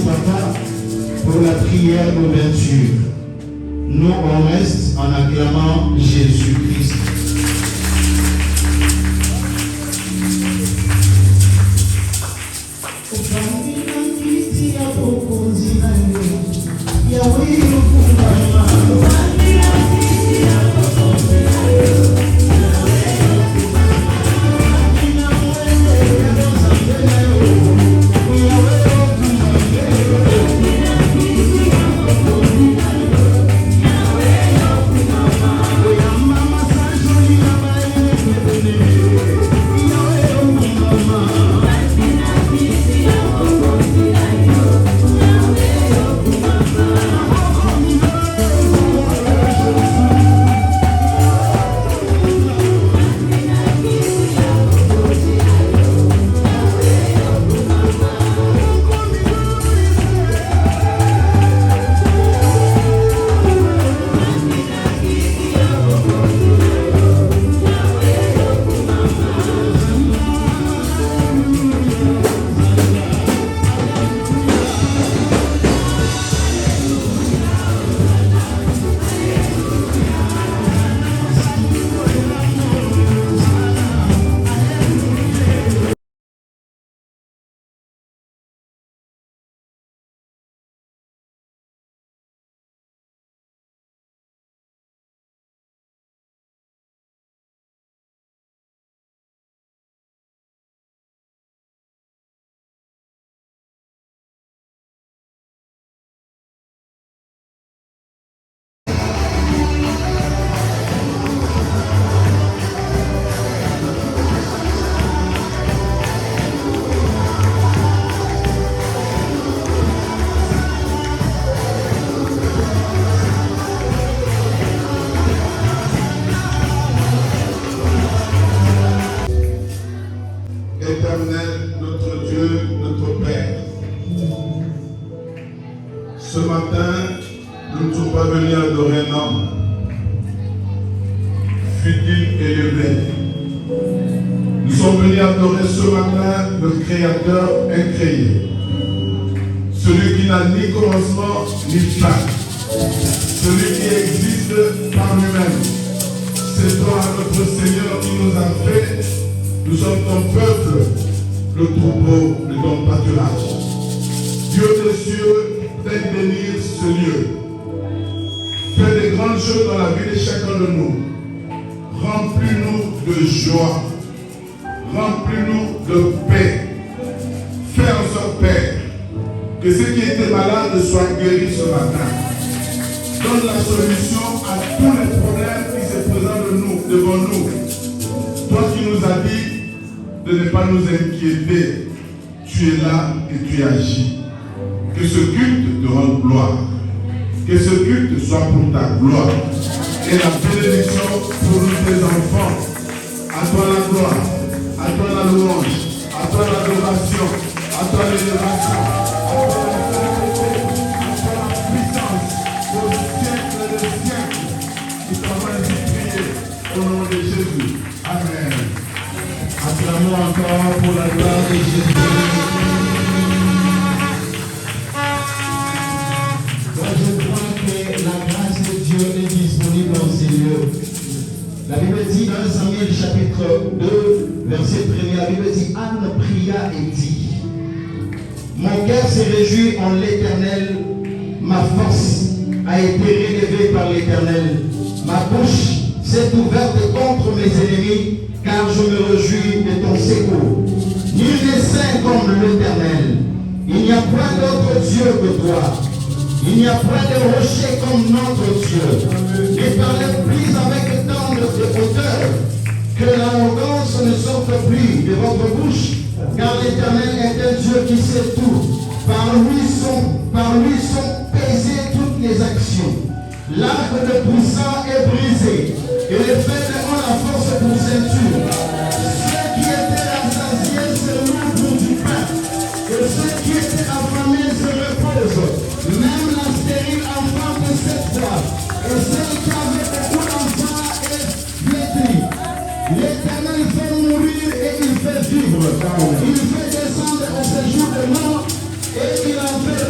Papa, pour la prière d'ouverture. Nous, on reste en acclamant Jésus-Christ. Éternel, notre Dieu, notre Père, ce matin, nous ne sommes pas venus adorer un homme, fut-il élevé. Nous sommes venus adorer ce matin le Créateur incréé, celui qui n'a ni commencement ni fin, celui qui existe par lui-même. C'est toi, notre Seigneur, qui nous a fait. Nous sommes ton peuple, le troupeau de ton pâturage. Dieu des cieux, fais bénir ce lieu. Fais des grandes choses dans la vie de chacun de nous. Remplis-nous de joie. Remplis-nous de paix. Fais en sorte, Père, que ceux qui étaient malades soient guéris ce matin. Donne la solution à tous les problèmes qui se présentent devant nous. Toi qui nous as dit de ne pas nous inquiéter, tu es là et tu agis. Que ce culte te rende gloire. Que ce culte soit pour ta gloire. Et la bénédiction pour nous tes enfants. À toi la gloire, à toi la louange, à toi l'adoration, à toi l'élévation, à toi la sainteté, à toi la puissance, au siècle des siècles. Nous t'avons ainsi prié au nom de Jésus. Amen. Acclamons encore pour la gloire de Jésus. Moi, je crois que la grâce de Dieu est disponible dans ces lieux. La Bible dit dans Samuel chapitre 2, verset 1er, la Bible dit, Anne pria et dit, mon cœur s'est réjoui en l'Éternel, ma force a été relevée par l'Éternel, ma bouche s'est ouverte contre mes ennemis, car je me réjouis de ton secours. Nul n'est saint comme l'Éternel. Il n'y a point d'autre Dieu que toi. Il n'y a point de rocher comme notre Dieu. Et parlez plus avec tant de hauteur, que l'arrogance ne sorte plus de votre bouche, car l'Éternel est un Dieu qui sait tout. Par lui sont pesées toutes les actions. L'arc de puissant est brisé, et les faibles ont la force pour ceinture. Ceux qui étaient rassasiés se louent pour du pain, et ceux qui étaient affamés se reposent. Même la stérile enfante cette fois, et celle qui avait beaucoup d'enfants est flétrie. L'Éternel fait mourir et il fait vivre. Il fait descendre au séjour de mort, et il en fait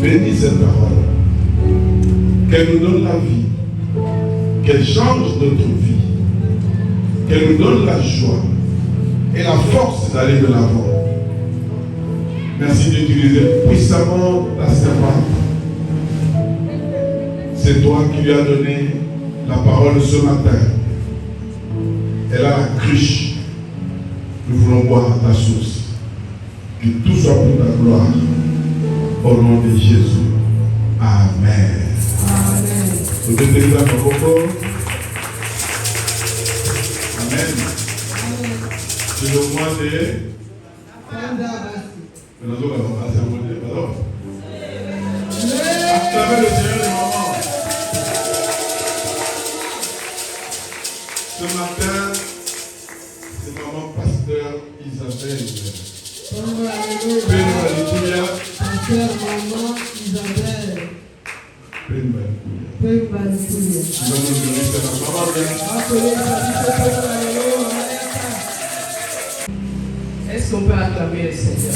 bénis cette parole. Qu'elle nous donne la vie. Qu'elle change notre vie. Qu'elle nous donne la joie et la force d'aller de l'avant. Merci d'utiliser puissamment ta servante. C'est toi qui lui as donné la parole ce matin. Elle a la cruche. Nous voulons boire à ta source. Que tout soit pour ta gloire. Au nom de Jésus. Amen. Amen. Vous êtes déjà dans vos corps. Amen. C'est le mois de... Nous allons passer au mois de... Pardon. Acclamez le Seigneur des moments. Ce matin, c'est maman pasteur Isabelle. Alléluia. Pasteur maman Isabelle. Est-ce qu'on peut acclamer le Seigneur?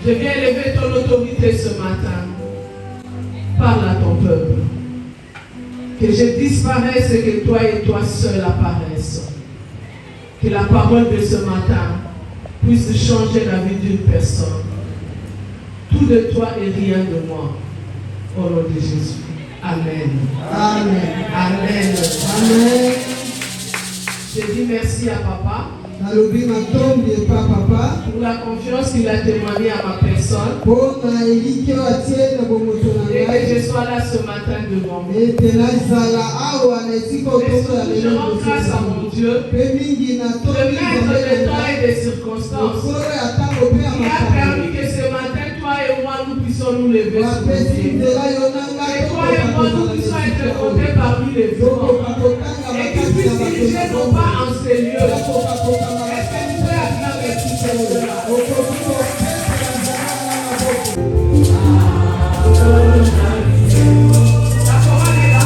Je viens élever ton autorité ce matin. Parle à ton peuple. Que je disparaisse et que toi et toi seul apparaissent. Que la parole de ce matin puisse changer la vie d'une personne. Tout de toi et rien de moi. Au nom de Jésus. Amen. Amen. Amen. Amen. Je dis merci à papa. Pour la confiance qu'il a témoigné à ma personne. Et que je sois là ce matin devant vous. Je rends grâce à mon Dieu de mettre de temps et des circonstances qui a permis que ce matin, toi et moi, nous puissions nous lever sur nos pieds. Et toi et moi, nous puissions être comptés parmi les vivants. Et qu'ils puissent diriger nos pas en ces lieux. Est-ce que tu peux acclamer tout cela? La parole est là.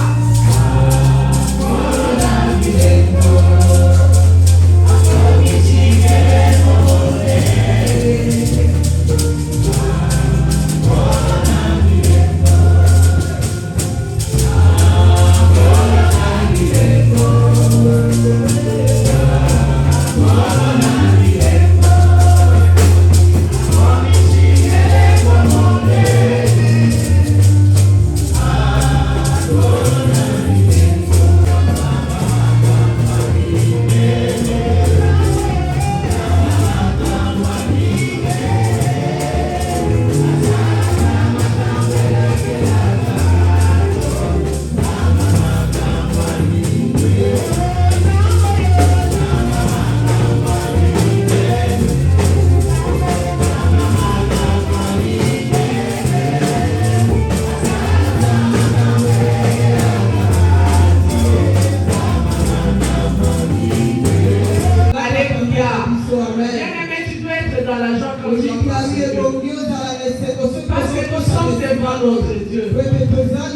Parce que nous sommes devant notre Dieu.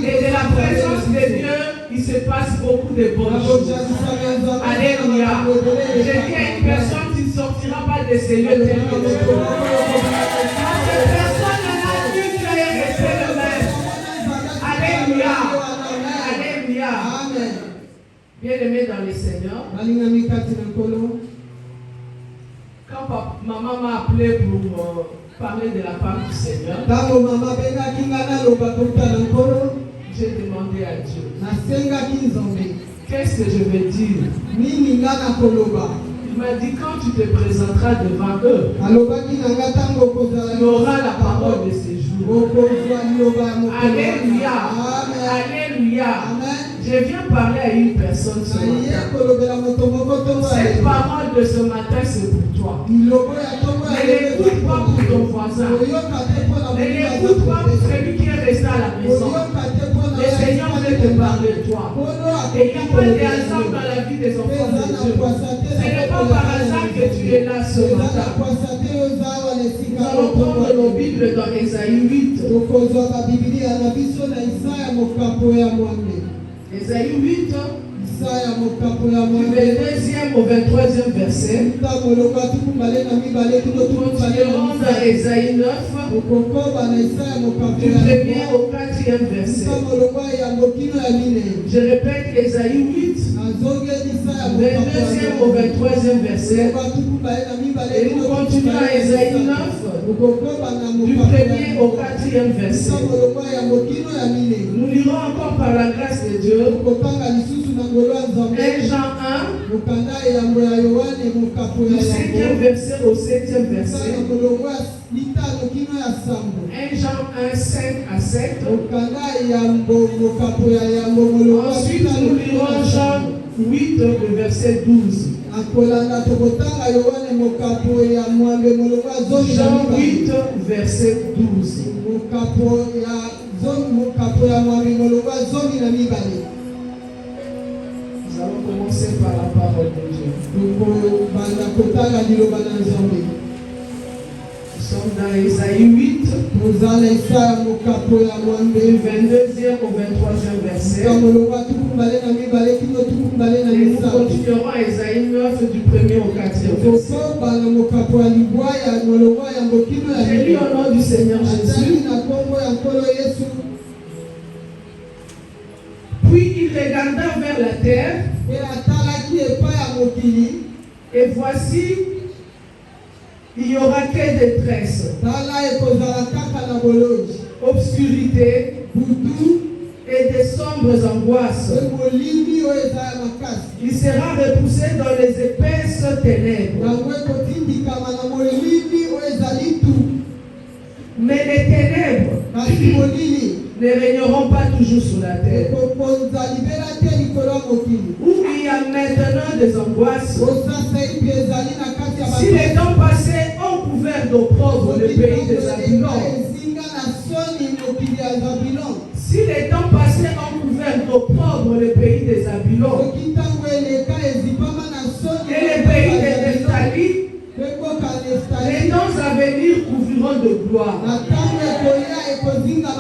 Et de la présence de Dieu, il se passe beaucoup de bonnes choses. Alléluia. Je dis à une personne qui ne sortira pas de ces lieux tels que cette personne n'a plus Dieu est resté le même. Alléluia. Alléluia. Bien-aimé dans le Seigneur. Quand maman m'a appelé pour parler de la part du Seigneur, j'ai demandé à Dieu, qu'est-ce que je vais dire? Il m'a dit, quand tu te présenteras devant eux, tu auras la parole de ces jours. Alléluia. Alléluia. Je Je viens parler à une personne ce matin. Cette parole de ce matin, c'est pour toi. Ne l'écoute pas pour ton voisin. Ne l'écoute pas pour celui qui est resté à la maison. Le Seigneur veut te parler de toi. Et il n'y a pas de hasard dans la vie des enfants de Dieu. Ce n'est pas par hasard que tu es là ce matin. Nous allons prendre nos Bibles dans Ésaïe 8. Ésaïe 8, du 22e au 23e verset. Nous continuerons dans Ésaïe 9, du 1er au 4e verset. Je répète, Ésaïe 8, du 22e au 23e verset. Et nous continuons à Ésaïe 9, du 1er au 4e verset. Nous lirons encore par la grâce de Dieu 1 Jean 1, du 5e verset au 7e verset. 1 Jean 1, 5 à 7. Ensuite, nous lirons Jean 8, le verset 12. Jean 8, verset 12. Nous allons commencer par la parole de Dieu. Nous sommes dans Ésaïe 8, du 22e au 23e verset. Et nous continuerons à Ésaïe 9, du 1er au 4e verset. J'ai lu au nom du Seigneur Jésus. Puis il regarda vers la terre, et voici, il n'y aura que détresse, obscurité, et des sombres angoisses. Il sera repoussé dans les épaisses ténèbres. Mais les ténèbres ne régneront pas toujours sur la terre. Où il y a maintenant des angoisses. Si les temps passés ont couvert d'opprobre le pays des Zabulons, si les temps passés ont couvert d'opprobre le pays des Zabulons, et le pays des Nephtali, les temps à venir couvriront de gloire.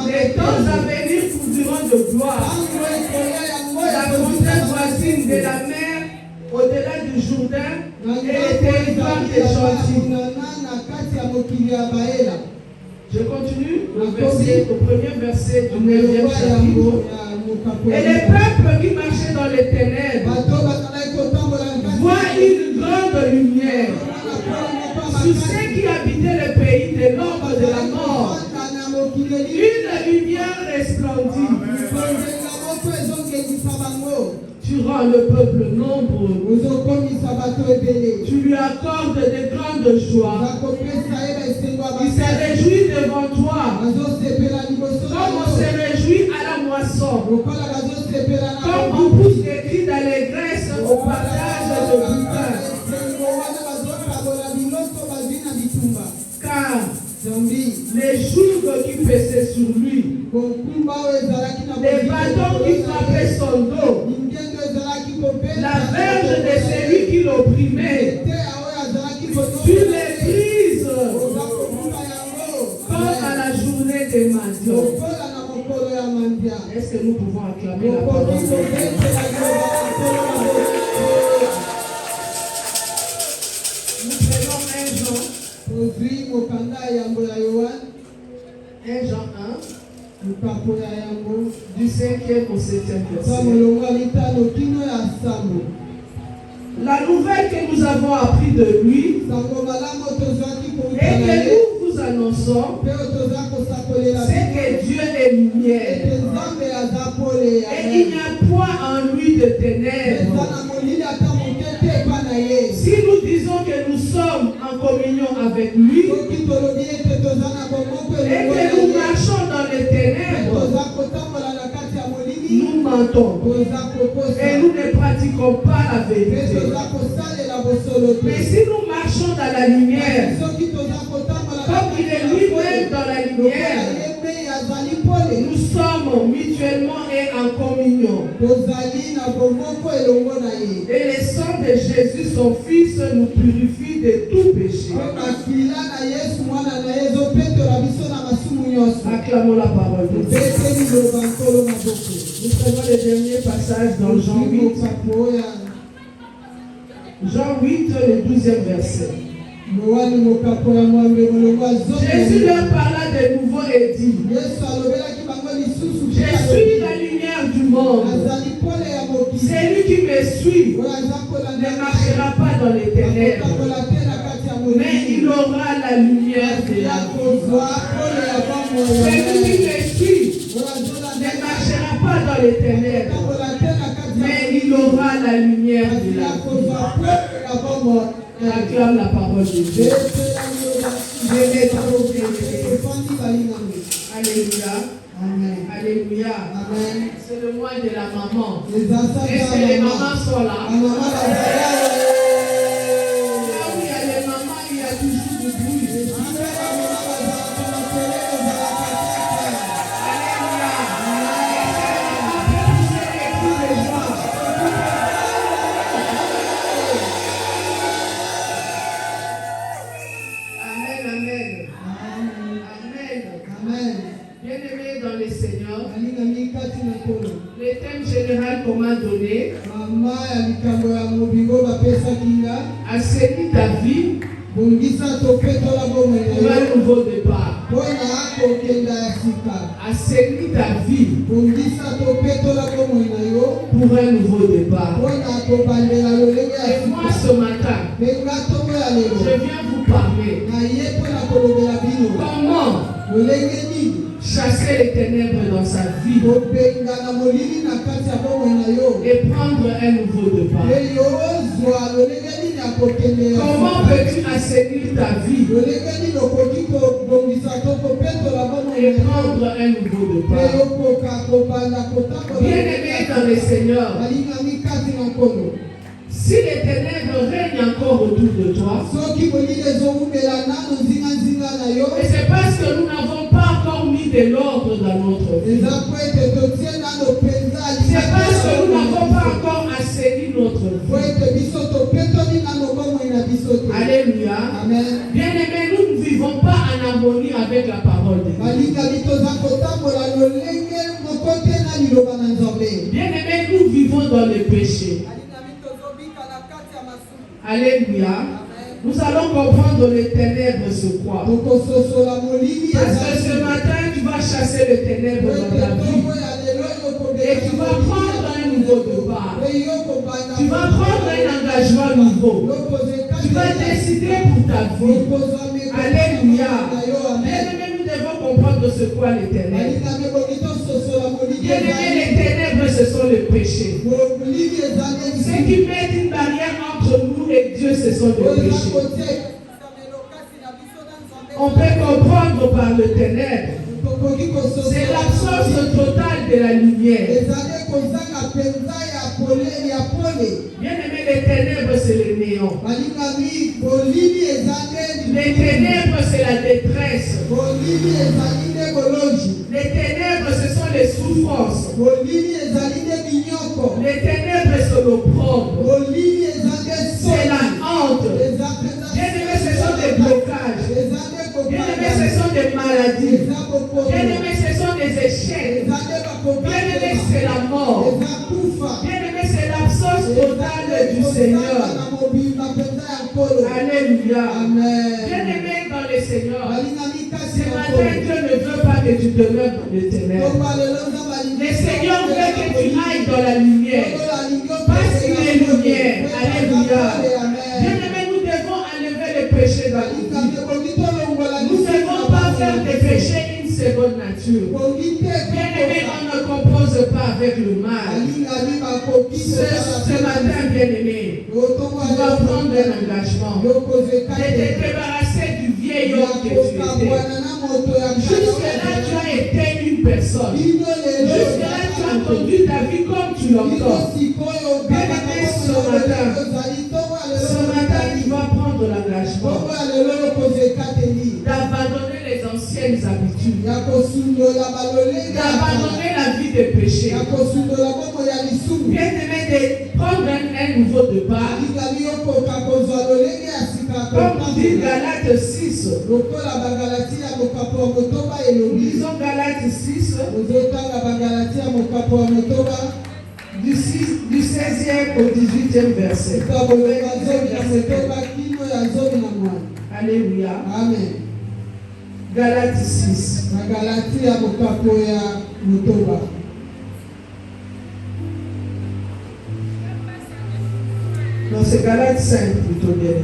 Les temps à venir couvriront de gloire. La frontière voisine de la mer, au-delà du Jourdain, et les territoires des gentils. Je continue au premier verset du 9e chapitre. Et les peuples qui marchaient dans les ténèbres voient une grande lumière. Sur ceux qui habitaient le pays de l'ombre de la mort, une lumière resplendit. Tu rends le peuple nombreux. Tu lui accordes de grandes joies. Il se réjouit devant toi. Comme on se réjouit à la moisson. Comme on pousse des cris d'allégresse au partage de butin. Car les jougs qui pesaient sur lui, les bâtons qui frappaient son dos, la verge de celui qui l'opprimait, tu les brises comme à la journée des mendiants. Est-ce que nous pouvons acclamer la parole de Dieu? Nous prenons 1 Jean. 1 Jean 1, du 5e au 7e verset. La nouvelle que nous avons appris de lui et que nous vous annonçons, c'est que Dieu est lumière et il n'y a point en lui de ténèbres. Si nous disons que nous sommes en communion avec lui et que nous marchons dans les ténèbres, nous mentons et nous ne pratiquons pas la vérité. Mais si nous marchons dans la lumière, comme il est lui-même dans la lumière, nous sommes mutuellement et en communion. Et le sang de Jésus, son Fils, nous purifie de tout péché. Acclamons la parole de Dieu. Nous prenons le dernier passage dans Jean 8. Jean 8, le 12e verset. Jésus leur parla de nouveau et dit: je suis la lumière du monde. Celui qui me suit ne marchera pas dans les ténèbres, mais il aura la lumière de la vie. Celui qui me suit ne marchera pas dans les ténèbres, mais il aura la lumière de la vie. Acclame la parole de Dieu. Alléluia. Amen. Alléluia. Amen. C'est le mois de la maman. Les Est-ce que les mamans sont là? Maman, Là où il y a les mamans, il y a toujours du bruit. Le thème général qu'on m'a donné, assaini ta vie pour un nouveau départ. Assaini ta vie pour un nouveau départ. Et moi ce matin, je viens vous parler comment chasser les ténèbres dans sa vie et prendre un nouveau départ. Comment peux-tu assainir ta vie et prendre un nouveau départ? Bien-aimé dans le Seigneur, si les ténèbres règnent encore autour de toi, et c'est parce que nous n'avons pas encore mis de l'ordre dans notre vie. C'est parce que nous n'avons pas encore assaini notre vie. Alléluia. Bien-aimés, nous ne vivons pas en harmonie avec la parole de Dieu. Bien-aimés, nous vivons dans le péché. Alléluia. Nous allons comprendre les ténèbres sur quoi. Parce que ce matin, tu vas chasser les ténèbres dans ta vie. Et tu vas prendre un nouveau départ. Tu vas prendre un engagement nouveau. Tu vas décider pour ta vie. Alléluia. Bien-aimés, nous devons comprendre ce qu'est les ténèbres. Bien-aimés, les ténèbres, ce sont les péchés. Ce qui met une barrière entre nous et Dieu, ce sont les péchés. On peut comprendre par le ténèbre. C'est l'absence totale de la lumière. Bien-aimé, les ténèbres, c'est le néant. Les ténèbres, c'est la détresse. Les ténèbres, ce sont les souffrances. Les ténèbres, c'est l'opprobre. C'est la honte. Bien-aimé, ce sont des blocages. Bien-aimé, ce sont des maladies. Bien-aimé, ce sont des échecs. Bien-aimé, c'est la mort. Bien-aimé, c'est l'absence totale du Seigneur. Alléluia. Bien-aimé dans le Seigneur, ce matin, Dieu ne veut pas que tu demeures dans les ténèbres. Le Seigneur veut que tu ailles dans la lumière. Parce qu'il est lumière. Alléluia. Bien-aimé, nous devons enlever les péchés dans notre vie. Nous ne devons pas faire des péchés une seconde nature. Bien-aimé, on ne compose pas avec le mal. Ce matin, bien-aimé, tu vas prendre un engagement de te débarrasser du vieil homme que tu étais. Jusque-là, tu as été une personne. Jusque-là, tu as conduit ta vie tu l'entends. Bien-aimé, ce matin, tu vas prendre l'engagement d'abandonner les anciennes habitudes, d'abandonner la vie de péché. Bien-aimé, de prendre un nouveau départ. Comme nous dit Galates 6. Lisons Galates 6. Du 16e au 18e verset. Alléluia. Amen. Galates 6. Non, c'est Galates 5 plutôt bien.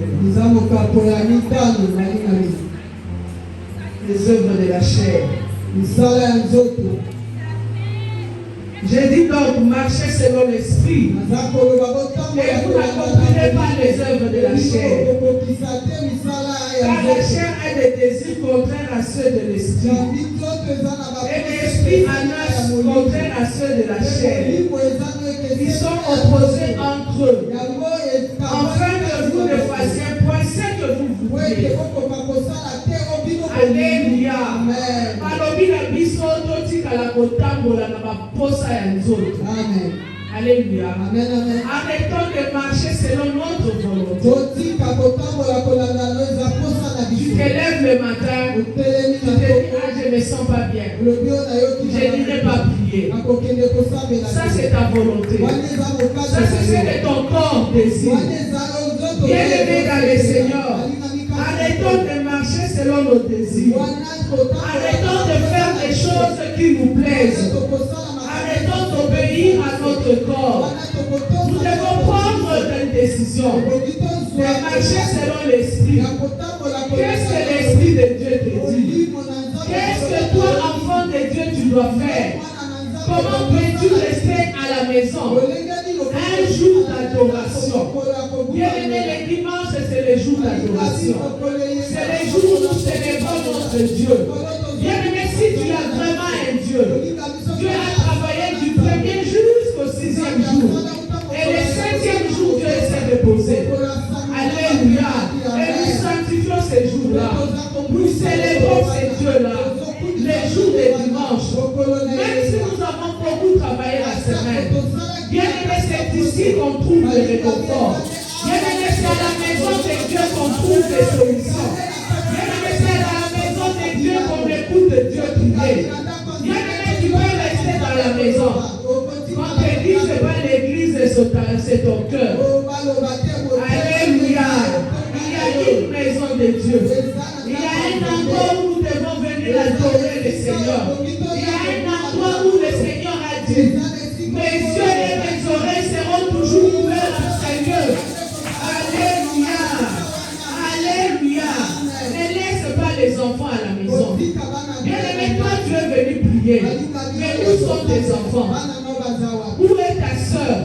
Les œuvres de la chair. J'ai dit donc, marchez selon l'esprit. Et vous n'accomplirez pas les œuvres de la chair. Car la chair a des désirs contraires à ceux de l'esprit. Et l'esprit annoncent contraires à ceux de la chair. Ils sont opposés entre eux. Afin que vous ne fassiez point ce que vous voulez. Alléluia. Alobi na biso totika la kotambola na baposa ya nzoto. Amen. Alléluia. Amen, amen. Arrêtons de marcher selon notre volonté. Tu te lèves le matin, tu te dis, ah, je ne me sens pas bien. Je n'irai pas prier. Ça, c'est ta volonté. Ça, c'est ce que ton corps désire. Bien-aimé dans le Seigneur, arrêtons de marcher selon nos désirs. Arrêtons de faire des choses qui nous plaisent. Arrêtons d'obéir à notre corps. Nous devons prendre une décision de marcher selon l'esprit. Qu'est-ce que l'esprit de Dieu te dit? Qu'est-ce que toi, enfant de Dieu, tu dois faire? Comment peux-tu rester à la maison? Un jour d'adoration. Bien-aimé, les dimanches, c'est le jour d'adoration. C'est le jour où nous célébrons notre Dieu. Bien-aimé, si tu as vraiment un Dieu, Dieu a travaillé du premier jusqu'au 6e jour. Et le 7e jour, Dieu s'est reposé. Alléluia. Et nous sanctifions ces jours-là. Nous célébrons ces dieux-là. Les jours des dimanches. Même si nous avons beaucoup travaillé la semaine. Bien-aimé, c'est ici qu'on trouve le réconfort. Bien-aimé, c'est à la maison de Dieu qu'on trouve les solutions. Bien-aimé, c'est à la maison de Dieu qu'on écoute Dieu prier. Bien-aimé, tu peux rester dans la maison. Quand tu dis, c'est pas l'église, c'est ton cœur. Alléluia. Il y a une maison de Dieu. Il y a un endroit où nous devons venir adorer le Seigneur. Il y a un endroit où le Seigneur a dit, mes yeux et mes oreilles seront toujours ouverts au Seigneur. Alléluia. Alléluia. Ne laisse pas les enfants à la maison. Bien-aimé, toi tu es venu prier. Mais où sont tes enfants? Où est ta soeur?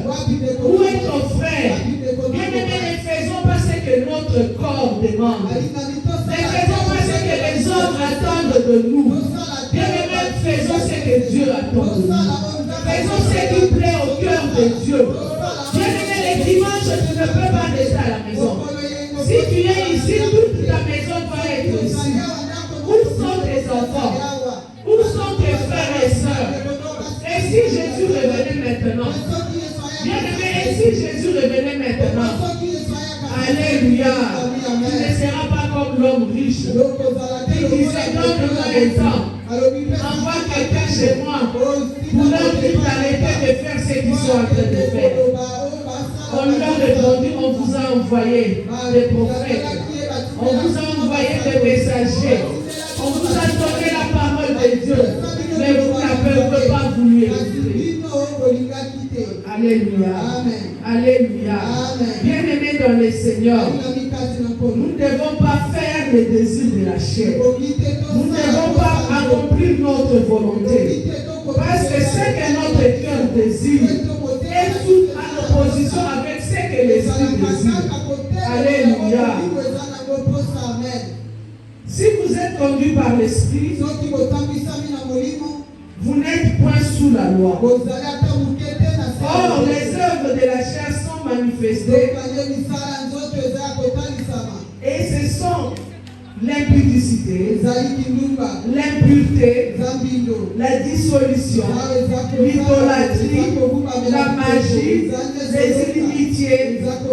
Où est ton frère? Bien-aimé, ne faisons pas ce que notre corps demande. Ne faisons pas ce que les autres attendent de nous. Bien-aimé, faisons ce que Dieu attend de nous. Faisons ce qui plaît au cœur de Dieu. Bien-aimé, les dimanches, tu ne peux pas rester à la maison. Si tu es ici, toute ta maison doit être ici. Où sont tes enfants? Où sont tes frères et sœurs? Et si Jésus revenait maintenant? Bien-aimé, et si Jésus revenait maintenant? Alléluia. Tu ne seras pas comme l'homme riche. Il disait, donne-moi le temps. Envoie quelqu'un chez moi pour leur dire d'arrêter de faire ce qu'ils sont en train de faire. On lui a répondu, on vous a envoyé des prophètes. On vous a envoyé des messagers. On vous a donné la parole de Dieu. Mais vous n'avez pas voulu écouter. Alléluia. Alléluia. Bien-aimés dans le Seigneur, nous ne devons pas faire les désirs de la chair. Nous ne devons pas accomplir notre volonté. Parce que ce que notre cœur désire est tout en opposition avec ce que l'esprit désire. Alléluia. Si vous êtes conduit par l'esprit, vous n'êtes point sous la loi. Or, les œuvres de la chair sont manifestées et ce sont l'impudicité, l'impureté, la dissolution, l'idolâtrie, la magie, les inimitiés,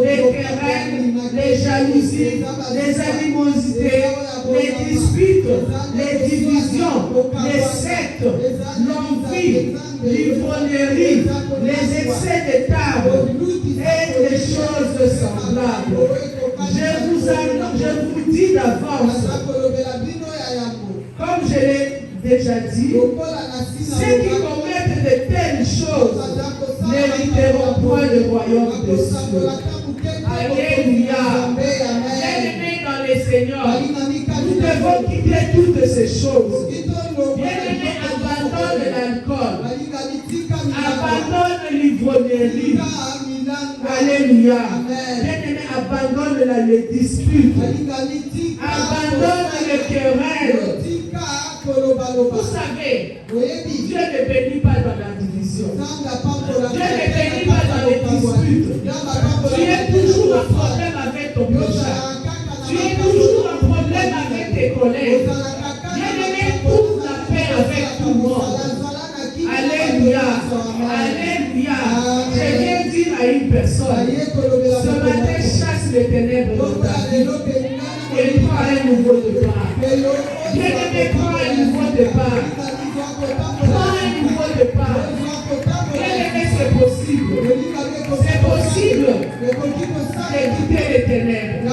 les querelles, les jalousies, les animosités, les disputes, les divisions, les sectes, l'envie, l'ivrognerie, les excès de table et les choses semblables. Je vous dis d'avance, comme je l'ai déjà dit, ceux qui commettent de telles choses n'hériteront point le royaume des cieux. Alléluia. Bien-aimés dans les Seigneurs, nous devons quitter toutes ces choses. Bien-aimés, abandonne l'alcool, abandonne l'ivrognerie. Alléluia. Bien-aimé, abandonne les disputes. Abandonne les querelles. Vous savez, Dieu ne bénit pas dans la division. Dieu ne bénit pas dans les disputes. Tu es toujours en problème avec ton prochain. Tu es toujours en problème avec tes collègues. Bien-aimé, trouve la paix avec tout le monde. Alléluia. Alléluia. Je viens dire à une personne, ce matin, chasse les ténèbres dans ta vie et prends un nouveau départ. Bien-aimé, prends un nouveau départ. Prends un nouveau départ. Bien-aimé, c'est possible. C'est possible de quitter les ténèbres.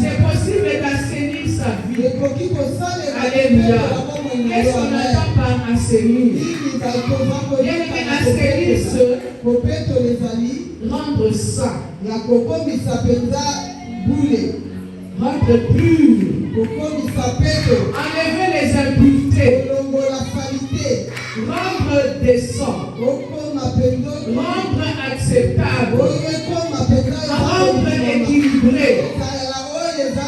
C'est possible d'assainir sa vie. Alléluia. Qu'est-ce qu'on entend par assainir? Bien-aimé, assainir rendre saint, rendre pur, enlever les impuretés, rendre décent, rendre acceptable, rendre équilibré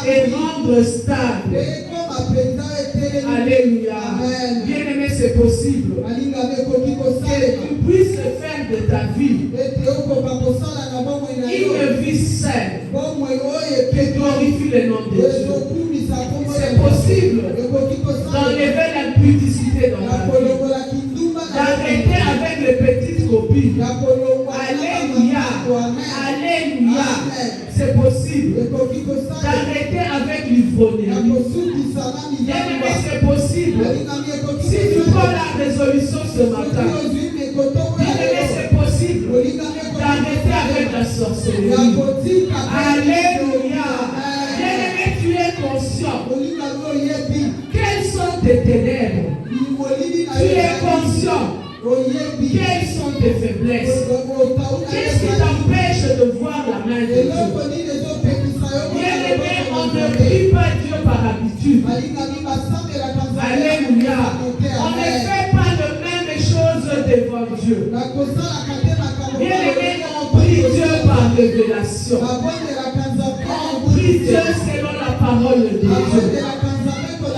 et rendre stable. Alléluia. Bien-aimé, c'est possible que tu puisses faire de ta vie une vie saine qui glorifie le nom de Dieu. C'est possible d'enlever l'impudicité dans ta vie, d'arrêter avec les petites copines. Alléluia. Alléluia. C'est possible d'arrêter avec l'ivrognerie. Bien-aimé, c'est possible. Si tu prends la résolution ce matin, bien-aimé, c'est possible d'arrêter avec la sorcellerie. Alléluia. Bien-aimé, tu es conscient. Quelles sont tes ténèbres? Tu es conscient. Quelles sont tes faiblesses? Qu'est-ce qui t'empêche de voir la main de Dieu? Bien-aimé, on ne prie pas Dieu par habitude. Alléluia. On ne fait pas les mêmes choses devant Dieu. Bien-aimé, on prie Dieu par révélation. On prie Dieu selon la parole de Dieu.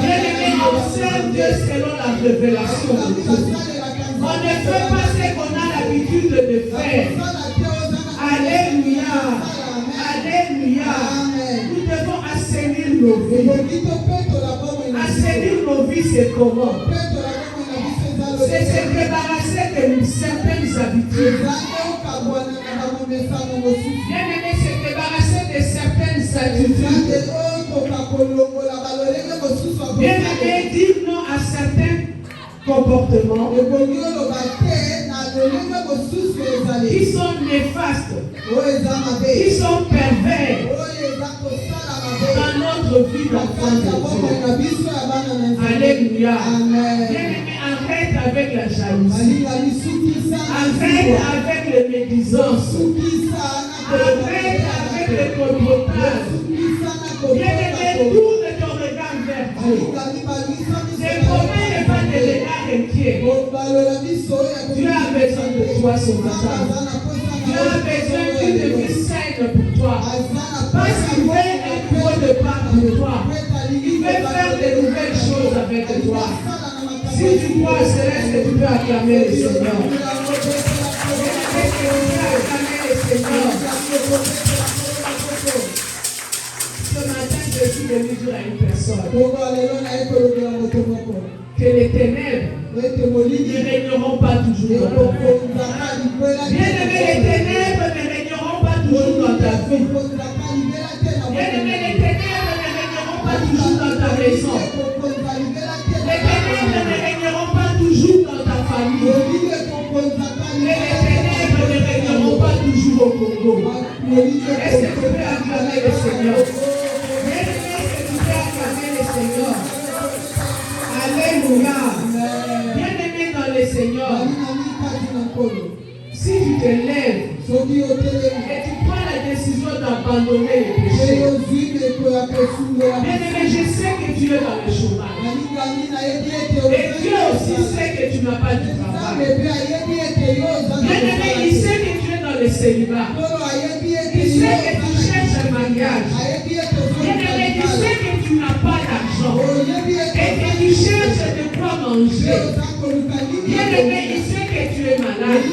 Bien-aimé, on sert Dieu selon la révélation de Dieu. On ne fait pas ce qu'on a l'habitude de faire. Alléluia. Alléluia. Nous devons assainir nos vies. Assainir nos vies, c'est comment? C'est se débarrasser de certaines habitudes. Bien-aimé, se débarrasser de certaines attitudes. Bien-aimé, dire non à certains comportements qui sont néfastes, qui sont pervers dans notre vie d'enfant de Dieu. Alléluia. Bien-aimé, arrête avec la jalousie. Arrête avec les médisances. Arrête avec les colpotages. Bien-aimé, tourne ton regard vers Dieu. C'est comment ne pas te regarder inquiet. Dieu a besoin de toi ce matin. Dieu a besoin d'une vie saine pour toi. Parce qu'il veut un nouveau départ pour toi. Il veut faire de nouvelles choses avec toi. Si tu crois, c'est que tu peux acclamer le Seigneur. à une personne que les ténèbres ne régneront pas toujours dans ta vie. Bien-aimé, les ténèbres ne régneront pas toujours dans ta vie. Bien-aimé, les ténèbres ne régneront pas toujours dans ta maison. Les ténèbres ne régneront pas toujours dans ta famille. Et les ténèbres ne régneront pas toujours au Congo. Est-ce que tu peux acclamer le Seigneur? Bien-aimé, est-ce que tu peux acclamer le Seigneur? Alléluia. Bien-aimé dans le Seigneur, si tu te lèves et tu prends la décision d'abandonner les péchés, bien-aimé, je sais que tu es dans le chômage. Et Dieu aussi sait que tu n'as pas du travail. Bien-aimé, il sait que tu es dans le célibat. Il sait que tu cherches un mariage. Bien-aimé, il sait que tu n'as pas d'argent. Et que tu cherches de quoi manger. Bien-aimé, il sait que tu es malade.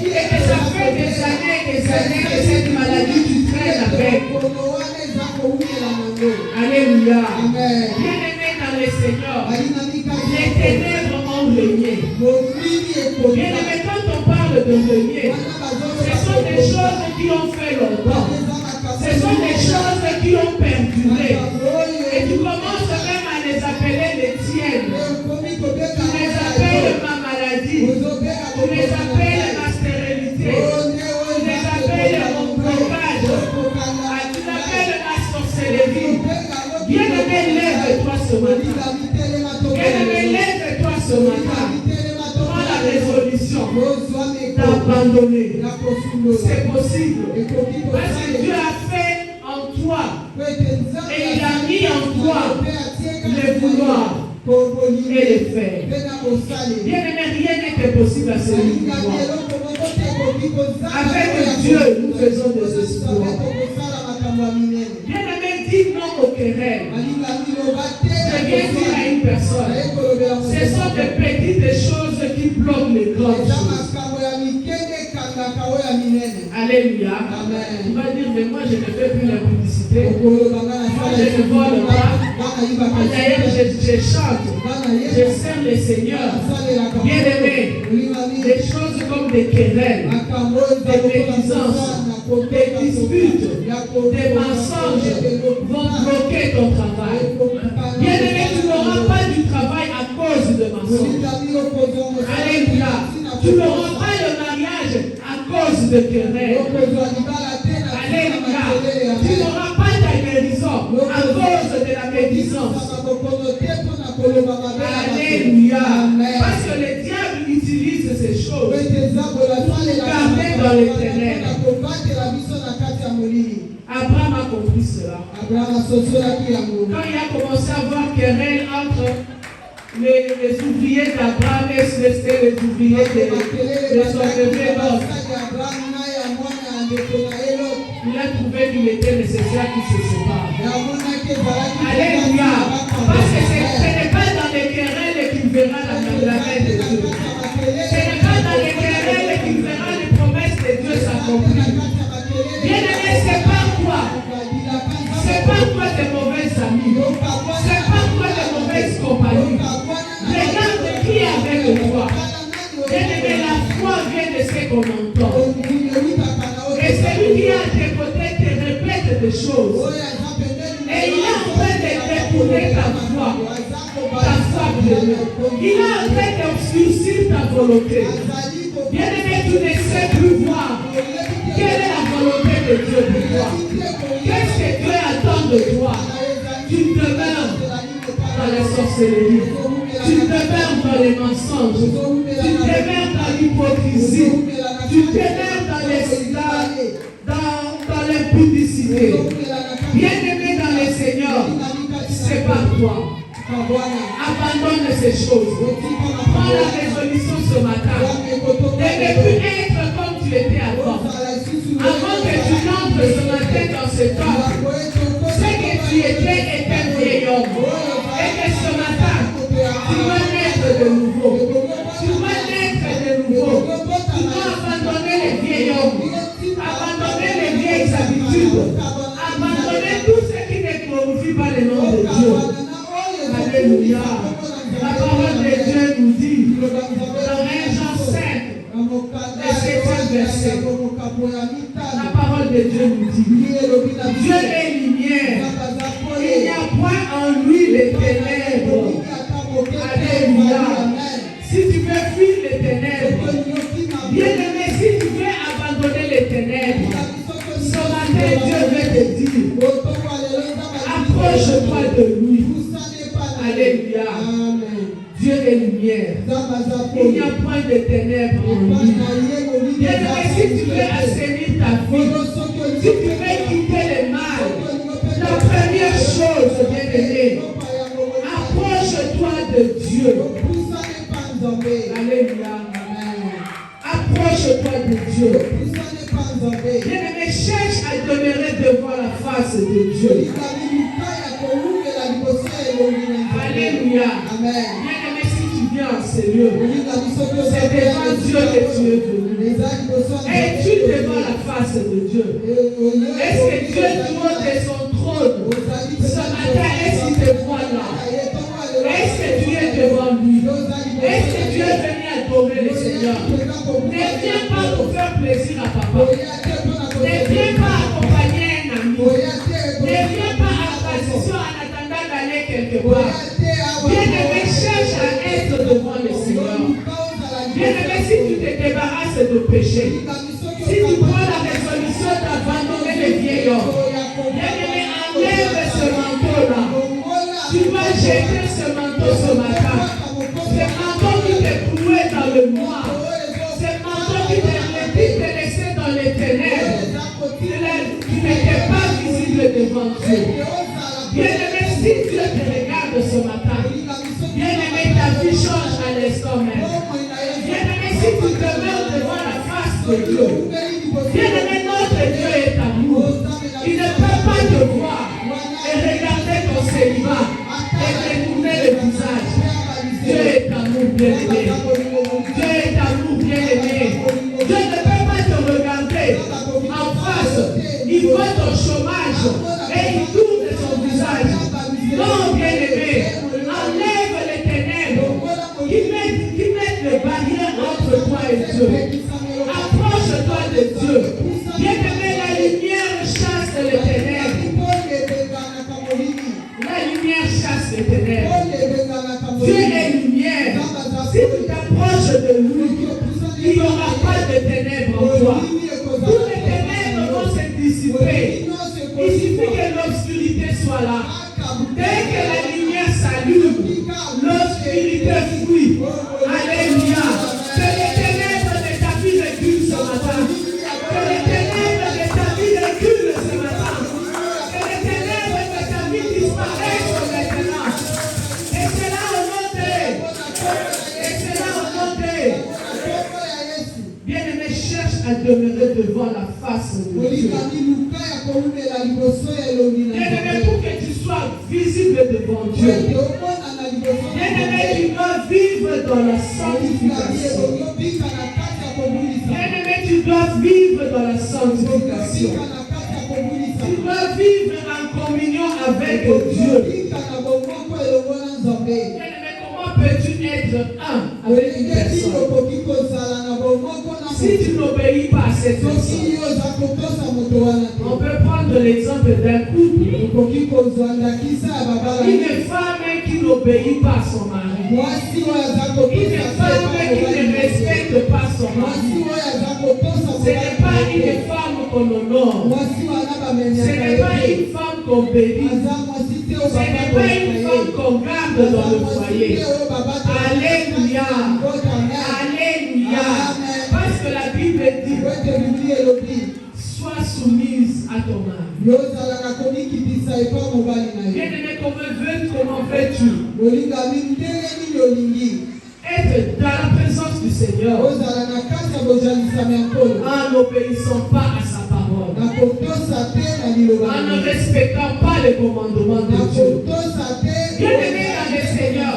Et que ça fait des années que cette maladie tu traînes avec. Alléluia. Bien-aimé dans le Seigneur, les ténèbres ont régné. Bien-aimé, quand on parle de régner, ce sont des choses qui ont fait longtemps. Ce sont des choses qui ont perduré. Et tu commences même à les appeler les tiennes. Tu les appelles ma maladie. Tu les appelles ma stérilité. Tu les appelles mon blocage. Tu l'appelles ma sorcellerie. Bien-aimé, lève-toi ce matin. Bien-aimé, lève-toi ce matin. Prends la résolution d'abandonner. C'est possible. Parce que Dieu a fait en toi. Et il a mis en toi le vouloir et le faire. Bien-aimé, rien n'était possible à celui qui croit. Avec Dieu, nous faisons des exploits. Bien-aimé, dis non aux querelles. Je viens dire à une personne, ce sont des petites choses qui bloquent les grandes choses. Alléluia. Tu vas dire, mais moi je ne fais plus la publicité. Moi je ne vole pas. D'ailleurs je chante. Je sers le Seigneur. Bien-aimé, des choses comme des querelles, des médisances, des disputes, des mensonges vont bloquer ton travail. Bien-aimé, tu n'auras pas du travail à cause de mensonges. Alléluia. Tu n'auras pas le mariage à cause de querelles. Alléluia. Tu n'auras pas ta guérison à cause de la médisance. Alléluia. Parce que le diable utilise ces choses pour garder dans les ténèbres. Abraham a compris cela. Quand il a commencé à avoir querelle entre les ouvriers d'Abraham et les ouvriers de son neveu Lot, il a trouvé qu'il était nécessaire qu'ils se séparent. Alléluia. Parce que ce n'est pas dans les querelles qu'il verra la main de Dieu. Ce n'est pas dans les querelles qu'il verra les promesses de Dieu s'accomplir. Bien-aimé, c'est pas toi. C'est pas toi de mauvais amis. C'est pas toi de mauvaise compagnie. Regarde qui est avec toi. Bien-aimé, la foi vient de ce qu'on entend. Et celui qui est à tes côtés te répète des choses. Et il est en train de détourner ta foi de Dieu. Il est en train d'obscurcir ta volonté. Bien-aimé, tu ne sais plus voir quelle est la volonté de Dieu pour toi. Qu'est-ce que Dieu attend de toi? Tu demeures dans la sorcellerie. Tu demeures dans les mensonges. Tu demeures dans l'hypocrisie. Tu demeures dans l'impudicité. Bien-aimé dans le Seigneur, c'est pas toi. Abandonne ces choses. Prends la résolution ce matin de ne plus être comme tu étais avant. Avant que tu entres ce matin dans ce temple, ce que tu étais était un vieil homme. Et que ce matin, tu vas naître de nouveau. Tu vas naître de nouveau. Tu dois abandonner les vieils hommes. Abandonner les vieilles habitudes. Abandonner tout ce qui ne glorifie pas le nom de Dieu. La parole de Dieu nous dit, Dieu est lumière. Il n'y a point en lui les ténèbres. Alléluia. Si tu veux fuir les ténèbres, bien-aimé, si tu veux abandonner les ténèbres, ce matin, Dieu veut te dire, approche-toi de lui. Alléluia. Dieu est lumière. Il n'y a point de ténèbres en lui. Bien-aimé, si tu veux assainir ta vie, si tu veux quitter le mal, la première chose, bien-aimé, approche-toi de Dieu. Alléluia. Approche-toi de Dieu. Bien-aimé, cherche à demeurer devant la face de Dieu. Alléluia. Bien-aimé, si tu viens en ce lieu, c'est devant Dieu que tu es venu. Es-tu devant la face de Dieu? Est-ce que Dieu monte de son trône? Ce matin, est-ce qu'il te voit là? Est-ce que tu es devant lui? Est-ce que tu es venu adorer le Seigneur? Ne viens pas pour faire plaisir à papa. Ne viens pas accompagner un ami. Ne viens pas à transition en attendant d'aller quelque part. Bien-aimé, cherche à être devant le Seigneur. Bien-aimé, si tu te débarrasses de péché, si tu prends la résolution d'abandonner le vieil homme, bien-aimé, enlève ce manteau-là. Tu vas jeter ce manteau ce matin. Ce manteau qui te clouait dans le noir. Ce manteau qui te laissait dans les ténèbres. Tu n'étais pas visible devant Dieu. Bien-aimé, si Dieu te regarde ce matin, bien-aimé, ta vie change à l'instant même. Bien-aimé, si tu demeures devant la face de Dieu, bien-aimé, notre Dieu est amour. Il ne peut pas te voir et regarder ton célibat et détourner le visage. Dieu est amour, bien-aimé. Dieu est amour, bien-aimé. Dieu ne peut pas te regarder en face. Il voit ton chômage et il tourne son visage. Non, bien-aimé, enlève les ténèbres qui mettent les barrières entre toi et Dieu. Approche-toi de Dieu. Bien-aimé, la lumière chasse les ténèbres. La lumière chasse les ténèbres. Dieu est lumière. Si tu t'approches de lui, il n'y aura pas de ténèbres en toi. Toutes les ténèbres vont se dissiper. Il suffit que l'obscurité soit là. Dès que la lumière s'allume, l'obscurité fuit. Alléluia. Que les ténèbres de ta vie reculent ce matin. Que les ténèbres de ta vie reculent ce matin. Que les ténèbres de ta vie disparaissent maintenant. Et c'est là au nom de. Et c'est là au nom de. Bien-aimé, cherche à demeurer devant la face de Dieu. Bien-aimé, pour que tu sois visible devant Dieu. Bien-aimé, tu dois vivre dans la sanctification. Bien-aimé, tu dois vivre dans la sanctification. Tu dois vivre en communion avec Dieu. Bien-aimé, comment peux-tu être un avec une personne si tu n'obéis pas à cette personne? On peut prendre l'exemple d'un couple. Une femme qui n'obéit pas à son mari. Une femme qui ne respecte pas son mari. Ce n'est pas une femme qu'on honore. Ce n'est pas une femme qu'on bénit. Ce n'est pas une femme qu'on garde dans le foyer. Alléluia. Alléluia. Parce que la Bible dit, sois soumise à ton mari. Bien-aimé, comment veux-tu être dans la présence du Seigneur en n'obéissant pas à sa parole, en ne respectant pas les commandements de Dieu? Bien-aimé dans le Seigneur,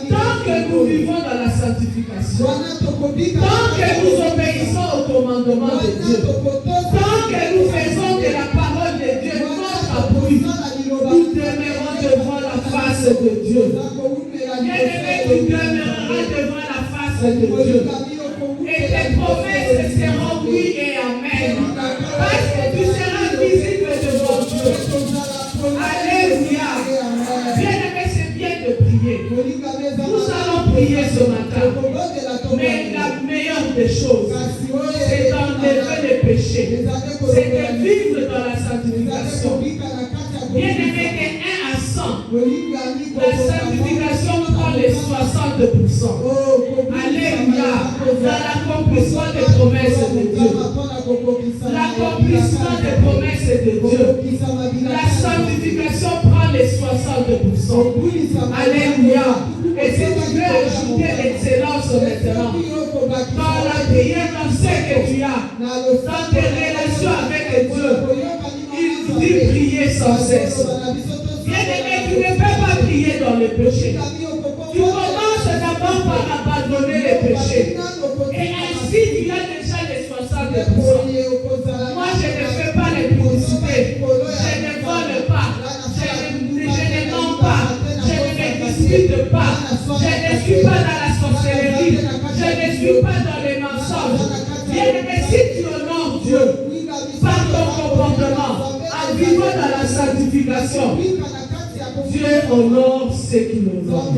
tant que nous vivons dans la sanctification, tant que nous obéissons aux commandements de Dieu, tant que nous faisons de la parole de Dieu notre appui, nous demeurons devant la face de Dieu. Bien-aimé, tu demeureras devant la face de Dieu. Et tes promesses seront oui et amen. Parce que tu seras visible devant Dieu. Alléluia. Bien-aimé, c'est bien de prier. Nous allons prier ce matin. Mais la meilleure des choses, c'est d'enlever les péchés. C'est de vivre dans la sanctification. Bien-aimé, de 1 à 100, la sanctification prend les 60%. Alléluia. Dans l'accomplissement des promesses de Dieu. L'accomplissement des promesses de Dieu. La sanctification prend les 60%. Alléluia. Et si tu veux ajouter l'excellence maintenant, dans la prière, dans ce que tu as, dans tes relations avec Dieu, il dit prier sans cesse. Bien-aimé, tu ne peux pas prier dans le péché. Tu commences d'abord par abandonner les péchés. Et ainsi, tu as déjà les 60%. Moi, je ne fais pas les publicités. Je ne vole pas. Je ne mens pas. Je ne discute pas. Je ne suis pas dans la sorcellerie. Je ne suis pas dans les mensonges. Bien-aimé, si tu honores Dieu par ton comportement, en vivant dans la sanctification, Dieu honore ceux qui l'honorent.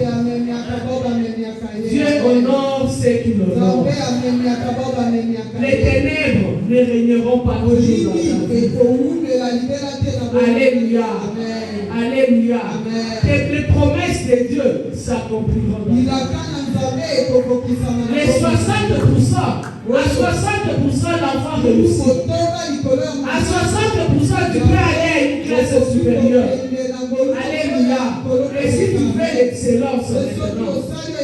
Dieu honore ceux qui l'honorent. Les ténèbres ne régneront pas toujours dans ta vie. Alléluia. Alléluia. Les promesses de Dieu s'accompliront dans ta vie. Les 60%, à 60% l'enfant réussit. À 60% tu peux aller à une classe supérieure. Alléluia. Et si tu veux l'excellence maintenant,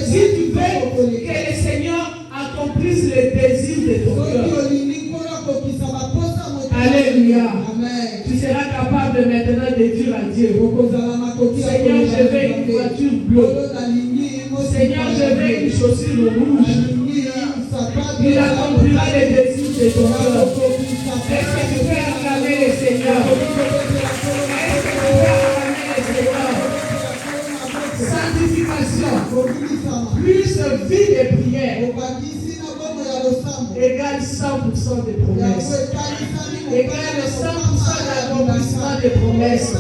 si tu veux que le Seigneur accomplisse les désirs de ton cœur, alléluia, tu seras capable maintenant de dire à Dieu, Seigneur, je veux une voiture bleue. Seigneur, je veux une chaussure rouge. Il accomplira les désirs de ton cœur. Est-ce que tu peux acclamer le Seigneur? Est-ce que tu peux acclamer le Seigneur? Sanctification, plus vie de prière, égale 100% des promesses. Égale 100% d'accomplissement des promesses.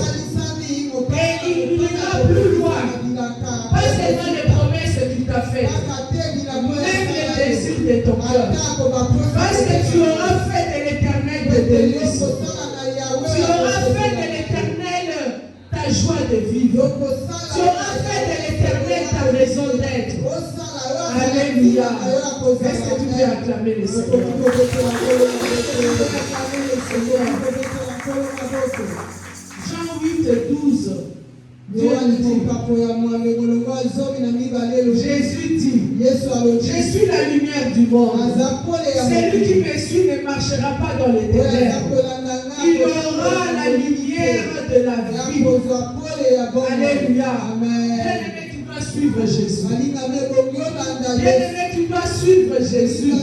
Et il ira plus loin. Pas seulement les promesses que tu t'as faites, même les désirs de ton cœur. Parce que tu auras fait de l'éternel de délices. Tu auras fait de l'éternel ta joie de vivre. Tu auras fait de l'éternel ta raison d'être. Alléluia. Est-ce que tu peux acclamer le Seigneur? Jean 8:12. Jésus dit, je suis la lumière du monde. Celui qui me suit ne marchera pas dans les ténèbres. Il aura la lumière de la vie. Alléluia. Bien-aimé, tu dois suivre Jésus. Bien-aimé, tu dois suivre Jésus.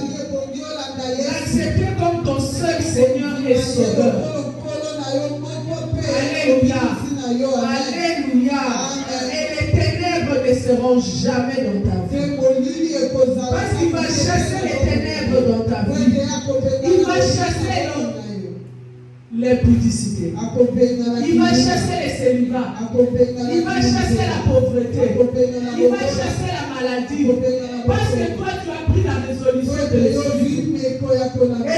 L'accepter comme ton seul Seigneur et Sauveur. Alléluia. Alléluia. Et les ténèbres ne seront jamais dans ta vie. Parce qu'il va chasser les ténèbres dans ta vie. Il va chasser l'impudicité. Il va chasser les célibats. Il va chasser la pauvreté. Il va chasser la maladie. Parce que toi, tu as pris la résolution de les suivre. Et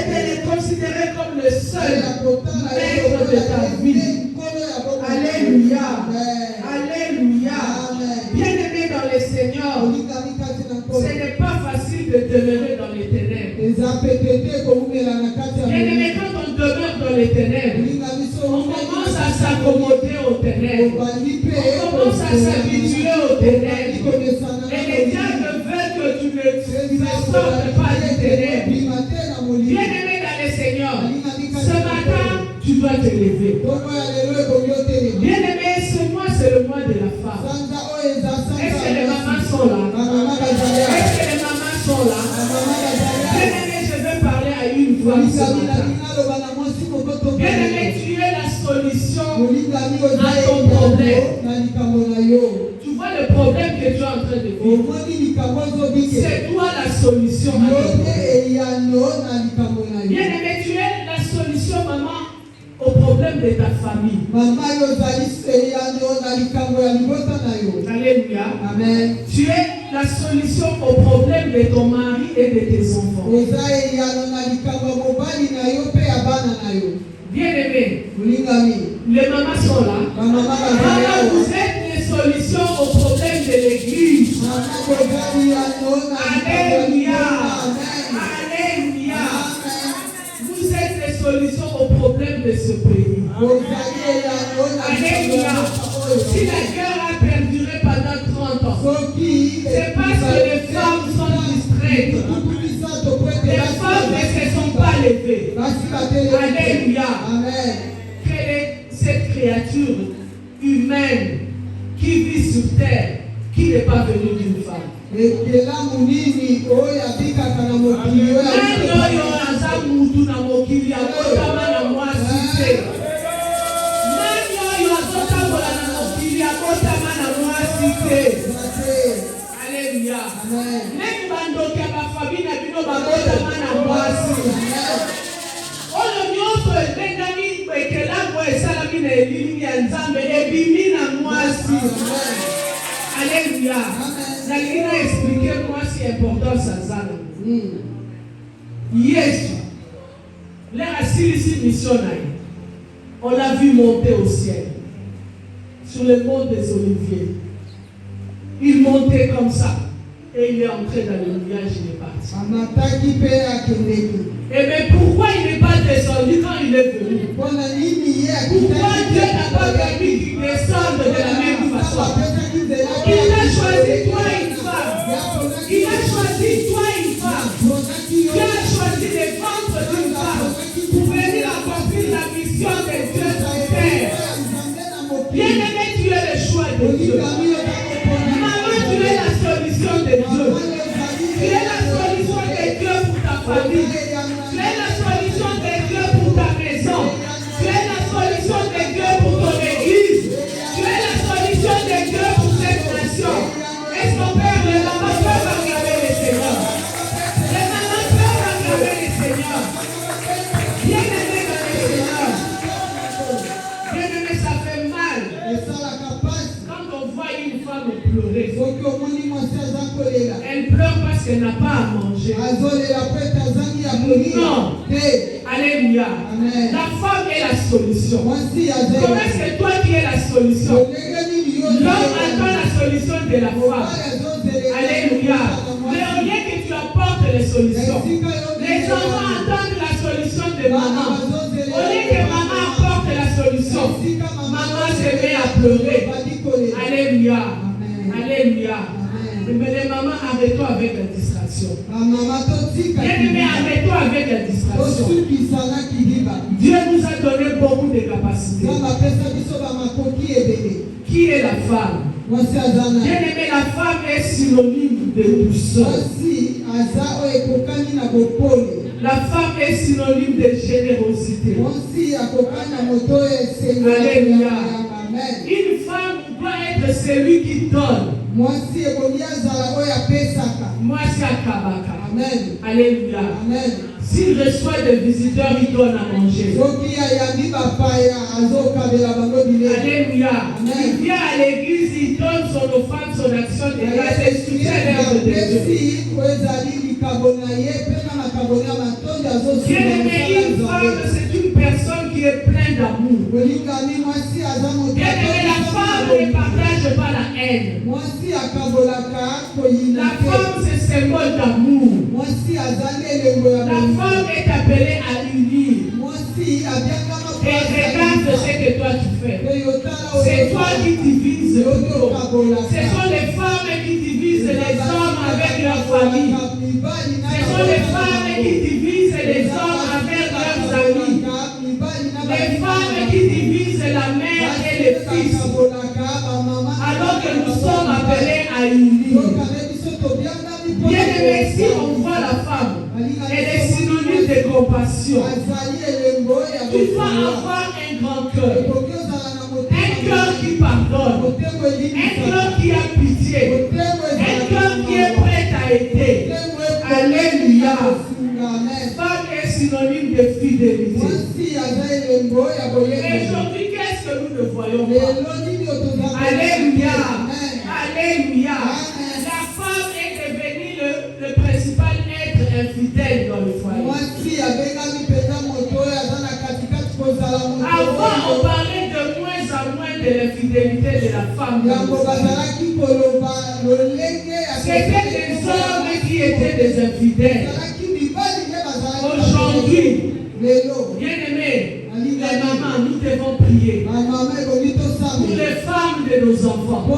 de les considérer comme le seul maître de ta vie. Alléluia. Alléluia. Bien-aimé dans le Seigneur, ce n'est pas facile de demeurer dans les ténèbres. Bien-aimé, quand on demeure dans les ténèbres, on commence à s'accommoder aux ténèbres. On commence à s'habituer aux ténèbres. Et les diables veulent que tu ne sortes pas des ténèbres. Bien-aimé dans le Seigneur, ce matin, tu dois te lever. Bien-aimé, ce mois, c'est le mois de la femme. Est-ce que les mamans sont là? Est-ce que les mamans sont là? Bien-aimé, je veux parler à une femme ce matin. Bien-aimé, tu es la solution à ton problème. Tu vois le problème que tu es en train de vivre. C'est toi la solution à ton problème. Bien-aimé, tu es la solution au problème de ta famille. Alléluia. Amen. Tu es la solution au problème de ton mari et de tes enfants. Bien-aimés, les mamans sont là. Maman, vous êtes les solutions au problème de l'église. Alléluia. Alléluia. Vous êtes les solutions au problème de ce pays. Alléluia. Si la guerre a perduré pendant 30 ans, c'est parce que les femmes sont distraites. Les femmes ne se sont pas levées. Alléluia. Quelle est cette créature humaine qui vit sur terre, qui n'est pas venue d'une femme? Alléluia. Même bandoki ya bafamille na bino babotama na mwasi. Oyo nyonso ebengami ekelago esalami na elili ya Nzambe ebimi na mwasi. Alléluia. Nalingi na expliquer mwasi importance azana. Yesu leur asilisi mission na ye. On l'a vu monter au ciel sur le mont des Oliviers. Il montait comme ça et il est entré dans le nuage, il est parti. Et mais pourquoi il n'est pas descendu quand il est venu? Pourquoi Dieu n'a pas permis qu'il descende de la même façon? Il a choisi toi une femme. Il a choisi toi une femme. Dieu a choisi les ventres d'une femme pour venir accomplir la mission de Dieu sur terre. Bien-aimé, tu es le choix de Dieu. Tu es la solution de Dieu. Tu es la solution de Dieu pour ta famille. Tu es la solution de Dieu pour ta maison. Tu es la solution de Dieu pour ton église. Tu es la solution de Dieu pour cette nation. Est-ce qu'on peut, les mamans peuvent acclamer le Seigneur? Les mamans peuvent acclamer le Seigneur. Bien-aimé dans le Seigneur. Bien-aimé, ça fait mal. Quand on voit une femme pleurer. Elle pleure parce qu'elle n'a pas à manger. Non. Alléluia. Amen. La femme est la solution. Comment est-ce que toi qui es la solution? L'homme attend la solution de la femme. Alléluia. Mais au lieu que tu apportes les solutions, les enfants attendent la solution de maman. Au lieu que maman apporte la solution, maman se met à pleurer. Alléluia. Alléluia. Mais les mamans, arrête-toi avec la distraction. Bien-aimé, arrête-toi avec la distraction. Dieu nous a donné beaucoup de capacités. Qui est la femme? Bien-aimé, la femme est synonyme de douceur. La femme est synonyme de générosité. Alléluia. Une femme doit être celui qui donne. Mwasi akabaka. Amen. Alléluia. Amen. S'il reçoit des visiteurs, il donne à manger. Alléluia. Amen. Il vient à l'église, il donne son offrande, son action de grâce et soutient l'œuvre de Dieu. Bien-aimé, une femme, c'est une personne qui est pleine d'amour. Bien-aimé, la femme ne partage pas la haine. La femme, c'est symbole d'amour. La femme est appelée à unir. Et regarde ce que toi tu fais. C'est toi qui divises le couple. Ce sont les femmes qui divisent les hommes avec leur famille. Ce sont les femmes qui divisent les hommes avec leurs amis. Les femmes qui divisent la mère et les fils. Alors que nous sommes appelés à unir. Bien-aimé, si on voit la femme, elle est synonyme de compassion. Tu dois avoir un grand cœur. Un cœur qui pardonne. Un cœur qui a pitié. Un cœur qui est prêt à aider. Alléluia. Femme est synonyme de fidélité. Et aujourd'hui, qu'est-ce que nous ne voyons pas? Alléluia. Alléluia. La femme est devenue le principal être infidèle dans le foyer. Avant, on parlait de moins en moins de l'infidélité de la femme. C'était des hommes qui étaient des infidèles. Aujourd'hui, bien-aimés, les mamans, nous devons prier pour les femmes de nos enfants. Nous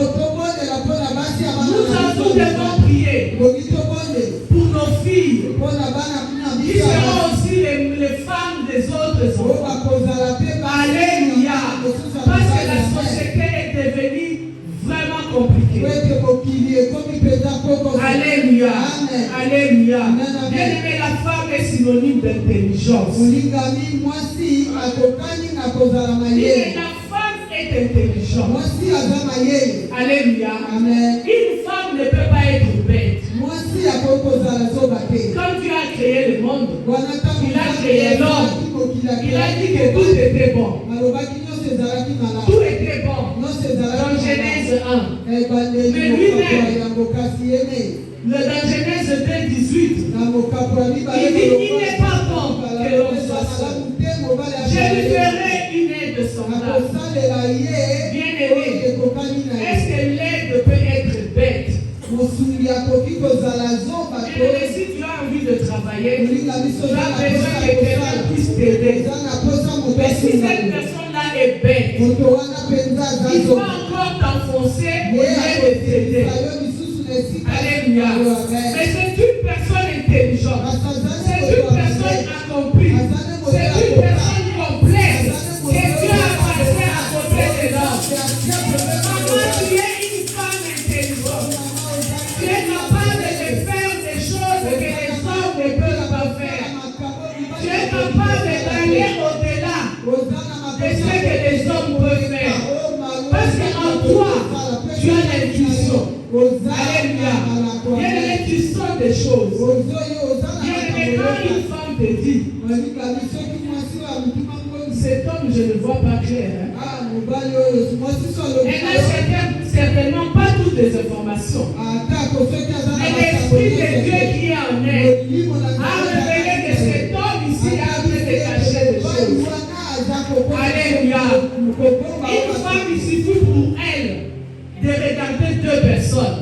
devons prier pour nos filles, qui seront aussi les femmes des autres enfants. Alléluia. Parce que la société est devenue vraiment compliquée. Alléluia. Alléluia. Bien-aimé, la femme est synonyme d'intelligence. La femme est intelligente. Alléluia. Une femme ne peut pas être bête. Quand Dieu a créé le monde, il a créé l'homme. Il a dit que tout était bon. Tout était bon. Dans Genèse 1. Mais lui-même, dans Genèse 2, 18, il dit il n'est pas bon que l'on soit seul. Je lui ferai une aide semblable. Bien-aimé, est-ce que l'aide peut être bête? Bien-aimé, si tu as envie de travailler, tu as besoin que quelqu'un puisse t'aider. Mais si cette personne-là est bête, il faut encore t'enfoncer au lieu de t'aider. Alléluia. Mais c'est une personne intelligente. C'est une personne accomplie. C'est une personne complète que Dieu a passé à côté de l'homme. Maman, tu es une femme intelligente. Tu es capable de faire des choses que les hommes ne peuvent pas faire. Tu es capable d'aller au-delà de ce que les hommes peuvent faire. Parce qu'en toi, tu as l'intuition. Alléluia. Bien-aimé, tu sens des choses. Bien-aimé, quand une femme te dit, cet homme, je ne vois pas clair. Elle n'a certainement pas toutes les informations. Mais l'Esprit de Dieu qui est en elle a révélé que cet homme ici a fait de cacher des choses. Alléluia. Une femme, il suffit pour elle de regarder deux personnes.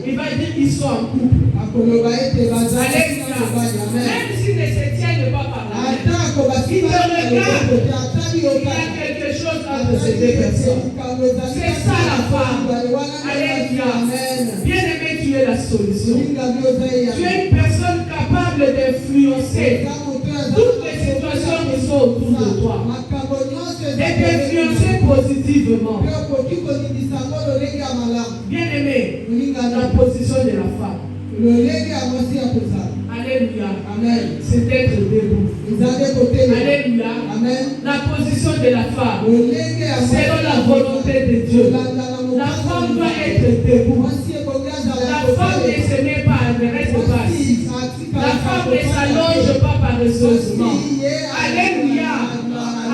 Il va dire qu'ils sont en couple. Alléluia. Même s'ils ne se tiennent pas par la main, ils te regardent. Il y a quelque chose entre ces deux personnes. C'est ça la femme. Alléluia. Bien-aimé, tu es la solution. Tu es une personne capable d'influencer toutes les situations qui sont autour de toi. Et d'influencer positivement. Bien-aimé, la position de la femme. Alléluia. C'est d'être debout. Alléluia. La position de la femme, selon la volonté de Dieu. La femme doit être debout. La femme ne se met pas, ne reste pas assise. La femme ne s'allonge pas paresseusement. Alléluia.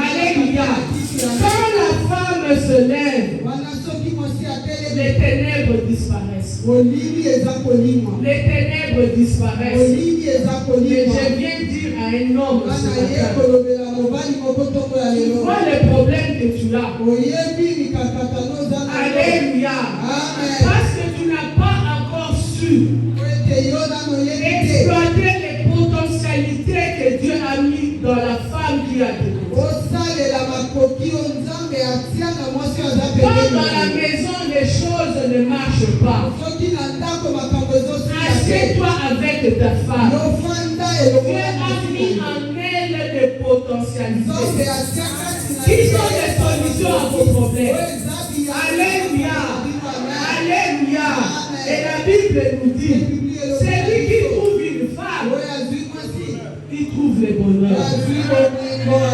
Alléluia. Quand la femme se lève, les ténèbres disparaissent. Les ténèbres disparaissent. Et je viens dire à un homme ce matin, vois le problème que tu as. Alléluia. Parce que tu n'as pas encore su exploiter les potentialités que Dieu a mis dans la femme qui a découvert. Quand dans la maison les choses ne marchent pas, assieds-toi avec ta femme. Dieu a mis en elle des potentialités qui sont des solutions à vos problèmes. Alléluia. Alléluia. Et la Bible nous dit, celui qui trouve une femme, il trouve le bonheur.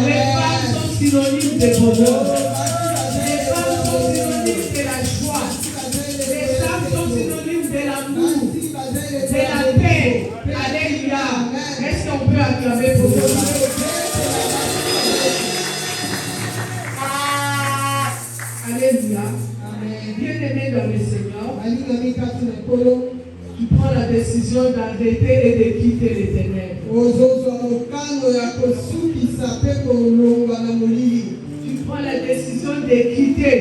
Les femmes sont synonymes de bonheur. Les femmes sont synonymes de la joie. Les femmes sont synonymes de l'amour, de la paix. Tu prends la décision d'arrêter et de quitter les ténèbres. Tu prends la décision de quitter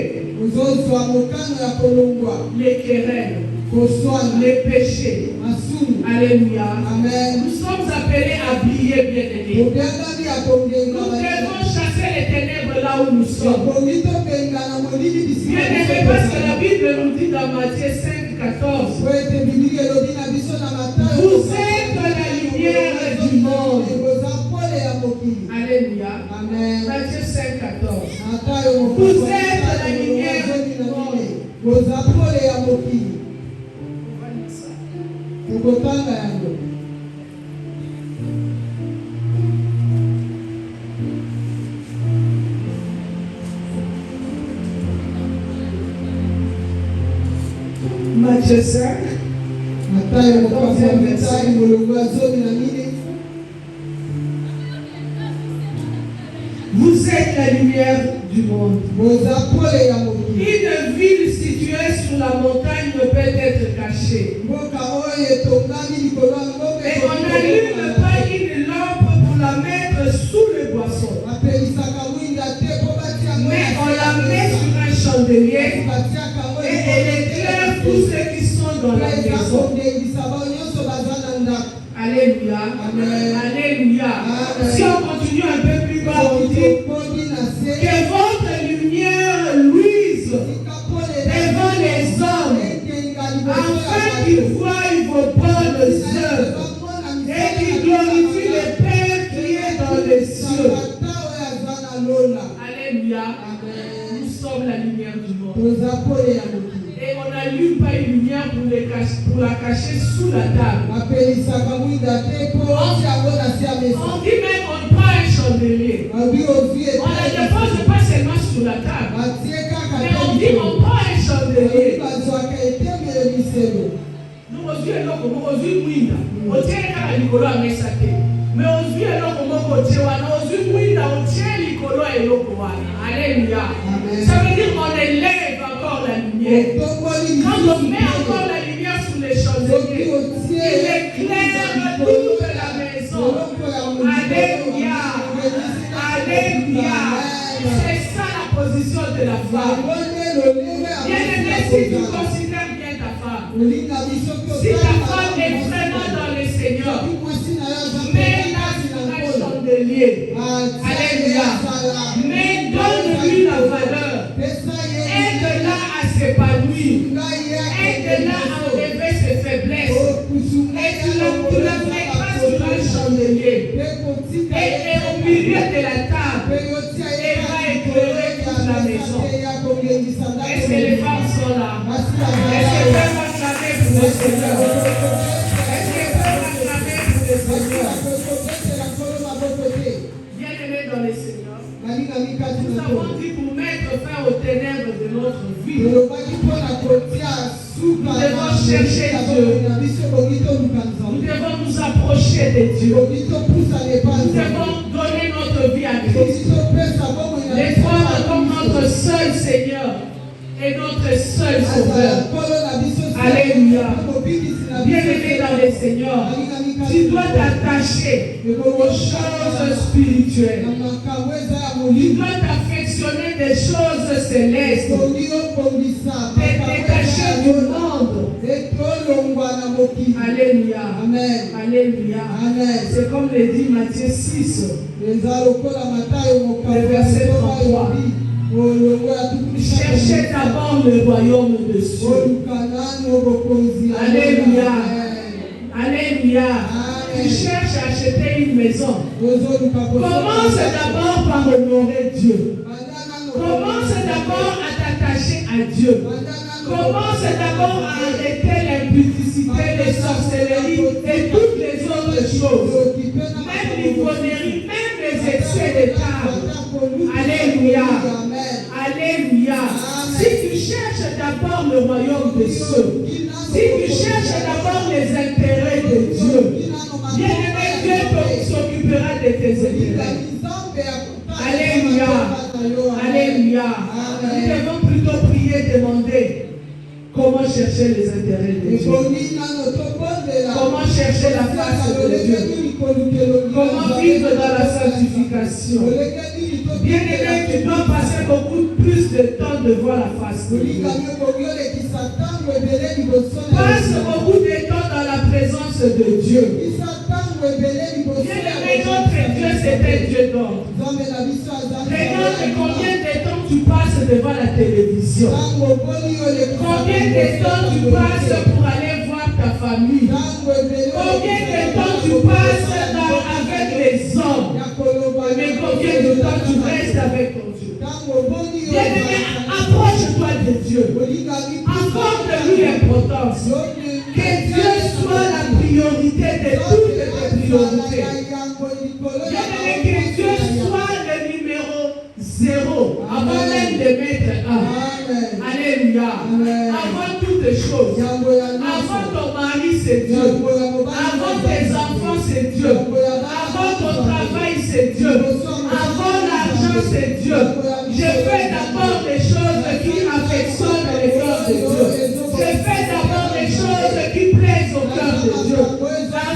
les querelles, les péchés. Alléluia. Amen. Nous sommes appelés à briller, bien-aimés. Nous devons chasser les ténèbres là où nous sommes. Bien-aimés, parce que la Bible nous dit dans Matthieu 5:14, vous êtes la lumière du monde. Alléluia. Amen. Matthieu 5:14. Vous êtes la lumière du monde. On va lire ça. Matthieu 5. Vous êtes la lumière du monde. Une ville située sur la montagne ne peut être cachée. Et on n'allume pas une lampe pour la mettre sous le boisseau, mais on la met sur un chandelier et elle éclaire tous ceux qui sont dans la maison. Alléluia. Alléluia. Si on continue un peu plus bas, on dit que votre lumière luise devant les hommes, afin qu'ils voient vos bonnes œuvres et qu'ils glorifient le Père qui est dans les cieux. Alléluia. Nous sommes la lumière du monde. Et on n'allume pas une lumière pour la cacher sous la table. On dit même on prend un chandelier. On ne la dépose pas seulement sur la table. Mais on dit on prend un chandelier. Nous aujourd'hui aujourd'hui mwinda. Otiele kaka likolo ya mesa te. Mais aujourd'hui eloko moko otie wana. Aujourd'hui mwinda otie likolo ya eloko wana. Alléluia. Ça veut dire qu'on élève encore la lumière. Quand on met encore la lumière sur les chandeliers, il éclaire toute la maison. Alléluia. Alléluia. C'est ça la position de la femme. Bien-aimé, si tu considères bien ta femme, si ta femme est vraiment dans le Seigneur, mets-la sur un chandelier. Alléluia. Mais donne-lui la valeur. Aide-la à s'épanouir. Aide-la à enlever ses faiblesses. Et tu la mettras sur un chandelier. Et au milieu de la table, elle va éclairer toute la maison. Est-ce que les femmes sont là? Est-ce qu'elles peuvent acclamer pour le Seigneur? Est-ce qu'elles peuvent acclamer pour le Seigneur? Bien-aimés dans le Seigneur, nous avons dit pour mettre fin aux ténèbres de notre vie, nous devons chercher Dieu. Nous devons nous approcher de Dieu. Nous devons donner notre vie à Christ. Les croire comme notre seul Seigneur et notre seul Sauveur. Alléluia. Bien-aimé dans le Seigneur, tu dois t'attacher aux choses spirituelles. Tu dois t'affectionner des choses célestes. Te détacher du monde. Alléluia. Alléluia. C'est comme le dit Matthieu 6, le verset 33. Cherchez d'abord le royaume de Dieu. Alléluia. Alléluia. Tu cherches à acheter une maison. Commence d'abord par honorer Dieu. Commence d'abord à t'attacher à Dieu. Commence d'abord à arrêter l'impudicité, les sorcelleries et toutes les autres choses. Même l'ivrognerie, même les excès de table. Alléluia. Alléluia. Si tu cherches d'abord le royaume des cieux, si tu cherches d'abord les intérêts de Dieu, bien-aimé, Dieu s'occupera de tes intérêts. Alléluia. Alléluia. Nous devons plutôt prier, demander comment Comment chercher les intérêts de Dieu? Comment chercher la face de Dieu? Comment vivre dans la sanctification? Bien-aimé, tu dois passer beaucoup plus de temps devant la face de Dieu. Passe beaucoup de temps dans la présence de Dieu. Bien-aimé, notre Dieu, c'est un Dieu d'ordre. Regarde combien de temps tu passes devant la télévision. Combien de temps tu passes pour aller voir ta famille. Combien de temps tu passes avec les hommes. Mais combien de temps tu restes avec ton Dieu. Bien-aimé, approche-toi de Dieu. Accorde-lui l'importance. Que Dieu soit la priorité de toutes tes priorités. Bien-aimé, que Dieu soit le numéro 0 avant même de mettre 1. Alléluia. Avant toutes choses. Avant ton mari, c'est Dieu. Avant tes enfants, c'est Dieu. Avant ton travail, c'est Dieu. Avant l'argent, c'est Dieu. Je fais d'abord des choses qui affectionnent le cœur de Dieu. Je fais d'abord des choses qui plaisent au cœur de Dieu.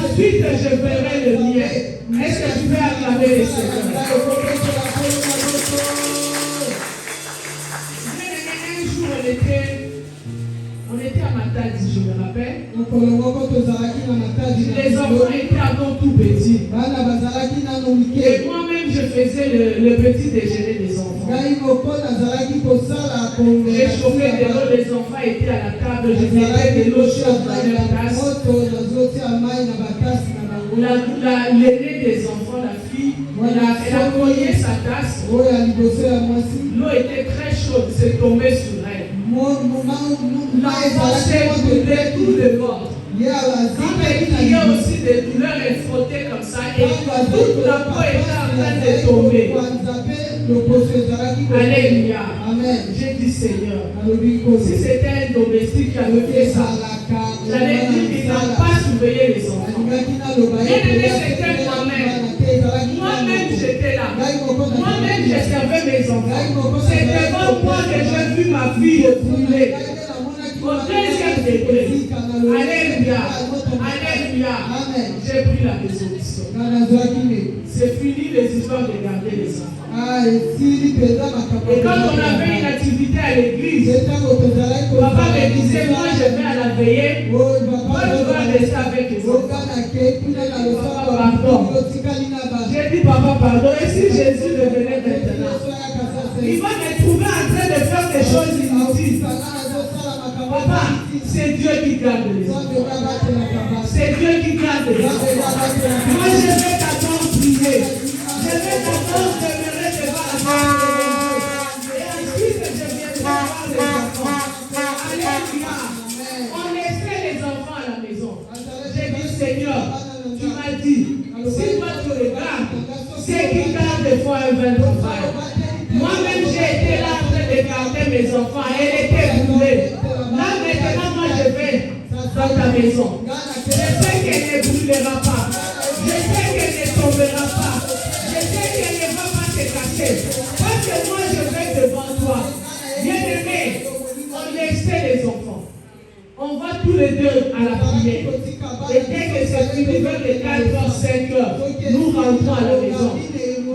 Ensuite, je verrai le mien. Est-ce que tu veux acclamer les Seigneurs? Un jour, on était à Matadi, je me rappelle. Les enfants étaient encore tout petits. Et moi-même, je faisais le petit déjeuner des enfants. J'ai chauffé de l'eau, les enfants étaient à la table, je mettais de l'eau chaude dans leur tasse. L'aînée des enfants, la fille, elle a cogné sa tasse. L'eau était très chaude, c'est tombé sur elle. L'enfant s'est brûlé tout le ventre. Il y a aussi des douleurs, elle frottait comme ça et toute la peau était en train de tomber. Alléluia. J'ai dit Seigneur, si c'était un domestique qui avait fait ça, j'allais dire qu'il n'a pas surveillé les enfants. Bien-aimé, c'était moi-même. Moi-même, j'étais là. Moi-même, je servais mes enfants. C'est devant moi que j'ai vu ma vie brûler. Au deuxième degré. Alléluia. Alléluia. J'ai pris la résolution. C'est fini les histoires de garder les enfants. Et quand on avait une activité à l'église, papa me disait, moi je vais à la veillée, moi je dois rester avec les enfants. Papa, pardon. J'ai dit, papa, pardon. Et si Jésus revenait maintenant, il va me trouver en train de faire des choses inutiles. Papa, c'est Dieu qui garde les enfants. C'est Dieu qui garde les enfants. Moi, je vais d'abord prier. Je vais d'abord demeurer devant la face de Dieu. Et ensuite, je viendrai voir les enfants. Alléluia. On laissait les enfants à la maison. J'ai dit, Seigneur, tu m'as dit, si toi tu regardes, c'est qui garde des fois un 23. Moi-même, j'ai été là en train de garder mes enfants. Elle était brûlée. Là, maintenant, moi, je vais dans ta maison. Je sais qu'elle ne brûlera pas. Je sais qu'elle ne tombera pas. Je sais qu'elle ne va pas se casser. Parce que moi, je vais devant toi. Bien-aimé, on laissait les enfants. On va tous les deux à la prière. Et dès que c'est fini, vers les 4h, 5h, nous rentrons à la maison.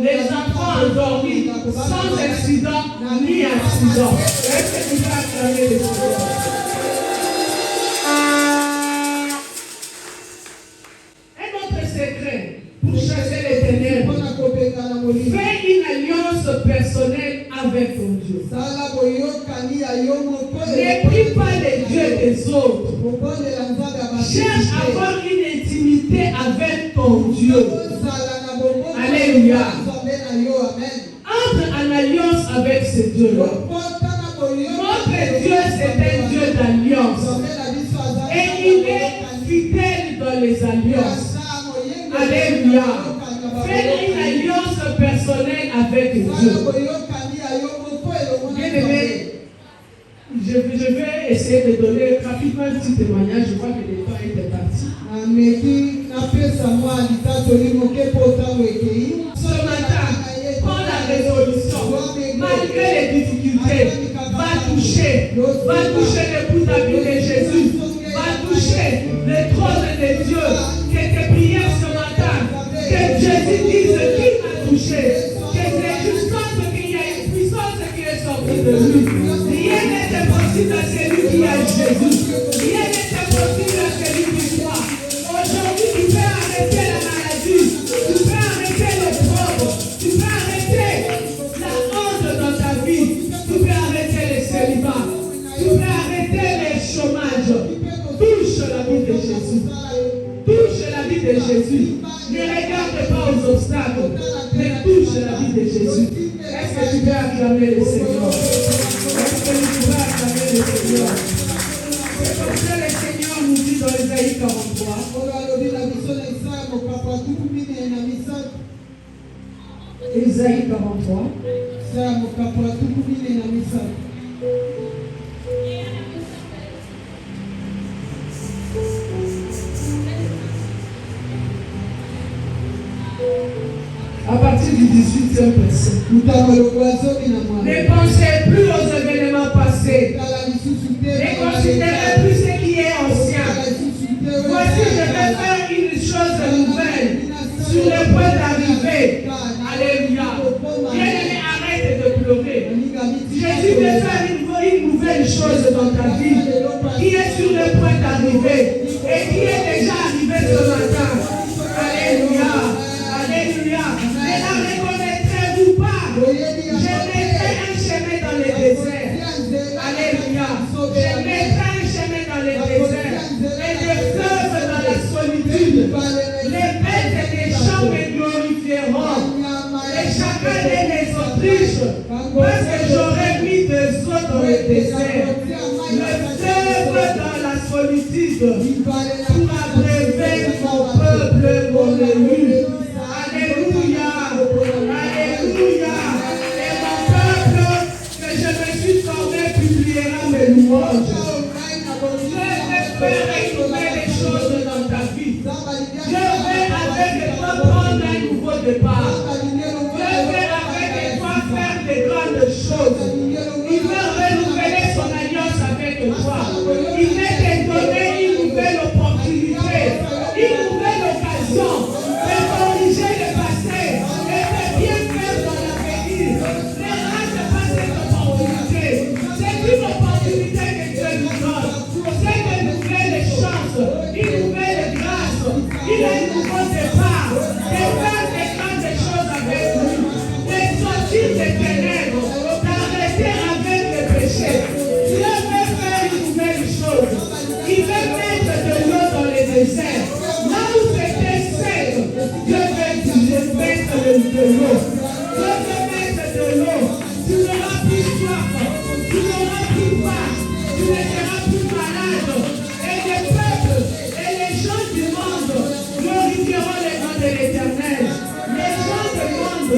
Les enfants endormis, sans accident ni accident. Est-ce que tu peux acclamer les Seigneur? Un autre secret pour chasser les ténèbres. Fais une alliance personnelle avec ton Dieu. Ne prie pas les dieux des autres. Cherche à avoir une intimité avec ton Dieu. Alléluia. Entre en alliance avec ce Dieu-là. Notre Dieu, c'est un Dieu d'alliance. Et il est fidèle dans les alliances. Alléluia. Fais une alliance personnelle avec Dieu. Bien-aimé, je vais essayer de donner rapidement un petit témoignage. Je vois que le temps était parti. Ce matin, prends la résolution. Malgré les difficultés, va toucher l'époux de ta vie de Jésus va toucher le trône de Dieu. Que tes prières ce matin, que Jésus dise qui m'a touché. Que c'est justement qu'il y a une puissance qui est sortie de lui. Rien n'est impossible à celui qui a Jésus. Rien n'est impossible à celui qui croit. Aujourd'hui, tu peux arrêter la maladie. Tu peux arrêter le pauvre. Tu peux arrêter la honte dans ta vie. Tu peux arrêter les célibats. Tu peux arrêter les chômages. Touche la vie de Jésus. Touche la vie de Jésus. Ne regarde pas aux obstacles, mais touche la vie de Jésus. Est-ce que tu peux acclamer le Seigneur? Est-ce que tu peux acclamer le Seigneur? C'est comme ça le Seigneur nous dit dans Isaïe 43. Isaïe 43. À partir du 18e verset. Ne pensez plus aux événements passés. Ne considérez plus ce qui est ancien. Voici, je vais faire une chose nouvelle sur le point d'arriver. Alléluia. Bien-aimé, arrête de pleurer. Jésus veut faire une nouvelle chose dans ta vie qui est sur le point d'arriver et qui est déjà arrivé ce matin. Alléluia. Alléluia. Mais la reconnaîtrez-vous pas? Je mettrai un chemin dans le désert. Alléluia. Je mettrai un chemin dans le désert et des fleuves dans la solitude. Les bêtes des champs me glorifieront et chacun des autriches parce que j'aurai mis des eaux dans le désert. Le fleuve dans la solitude pour abreuver mon peuple, mon élu. Alléluia, alléluia. Et mon peuple que je me suis formé publiera mes louanges. Je vais faire une nouvelle chose dans ta vie. Je vais avec toi prendre un nouveau départ. Je vais avec toi faire des grandes choses. Il veut renouveler son alliance avec toi. Il veut te donner une nouvelle opportunité, une nouvelle occasion de corriger le passé et de bien faire dans l'avenir. Ne rate pas cette opportunité. C'est une opportunité que Dieu nous donne. C'est une nouvelle chance, une nouvelle grâce. Il a un nouveau départ. De faire des grandes choses avec lui. De sortir des ténèbres. D'arrêter avec le péché. Dieu veut faire une nouvelle chose. Il veut mettre de l'eau dans les déserts. Là où c'était sec, Dieu veut mettre de l'eau. Dieu veut mettre de l'eau. Tu n'auras plus soif. Tu n'auras plus faim. Tu ne seras plus malade. Et les peuples et les gens du monde glorifieront le nom de l'Éternel. Les gens du monde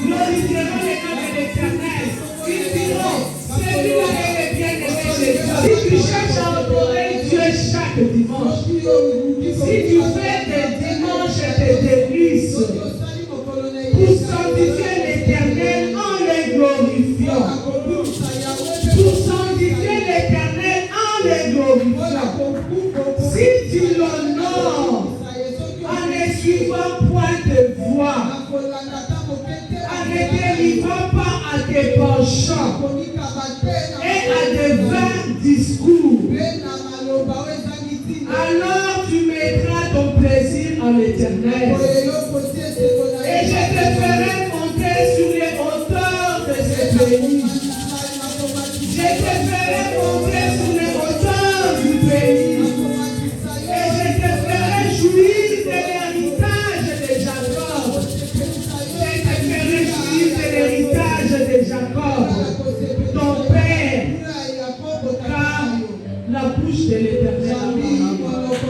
glorifieront le nom de l'Éternel. Ils diront, celui-là est le bien-aimé de Dieu. Si tu cherches à adorer Dieu chaque dimanche, si tu fais des dimanches et des délices pour sanctifier l'Éternel en le glorifiant, pour sanctifier l'Éternel en le glorifiant, si tu l'honores en ne suivant point de voix, en ne te livrant pas à tes penchants et à de vains discours, alors tu mettras ton plaisir en l'Éternel. Et je te ferai monter sur les hauteurs de ce pays. Je te ferai monter sur les hauteurs du pays. Et je te ferai jouir de l'héritage de Jacob. Je te ferai jouir de l'héritage de Jacob, ton père. Car la bouche de l'Éternel a parlé.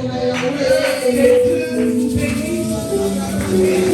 Que Dieu nous bénisse.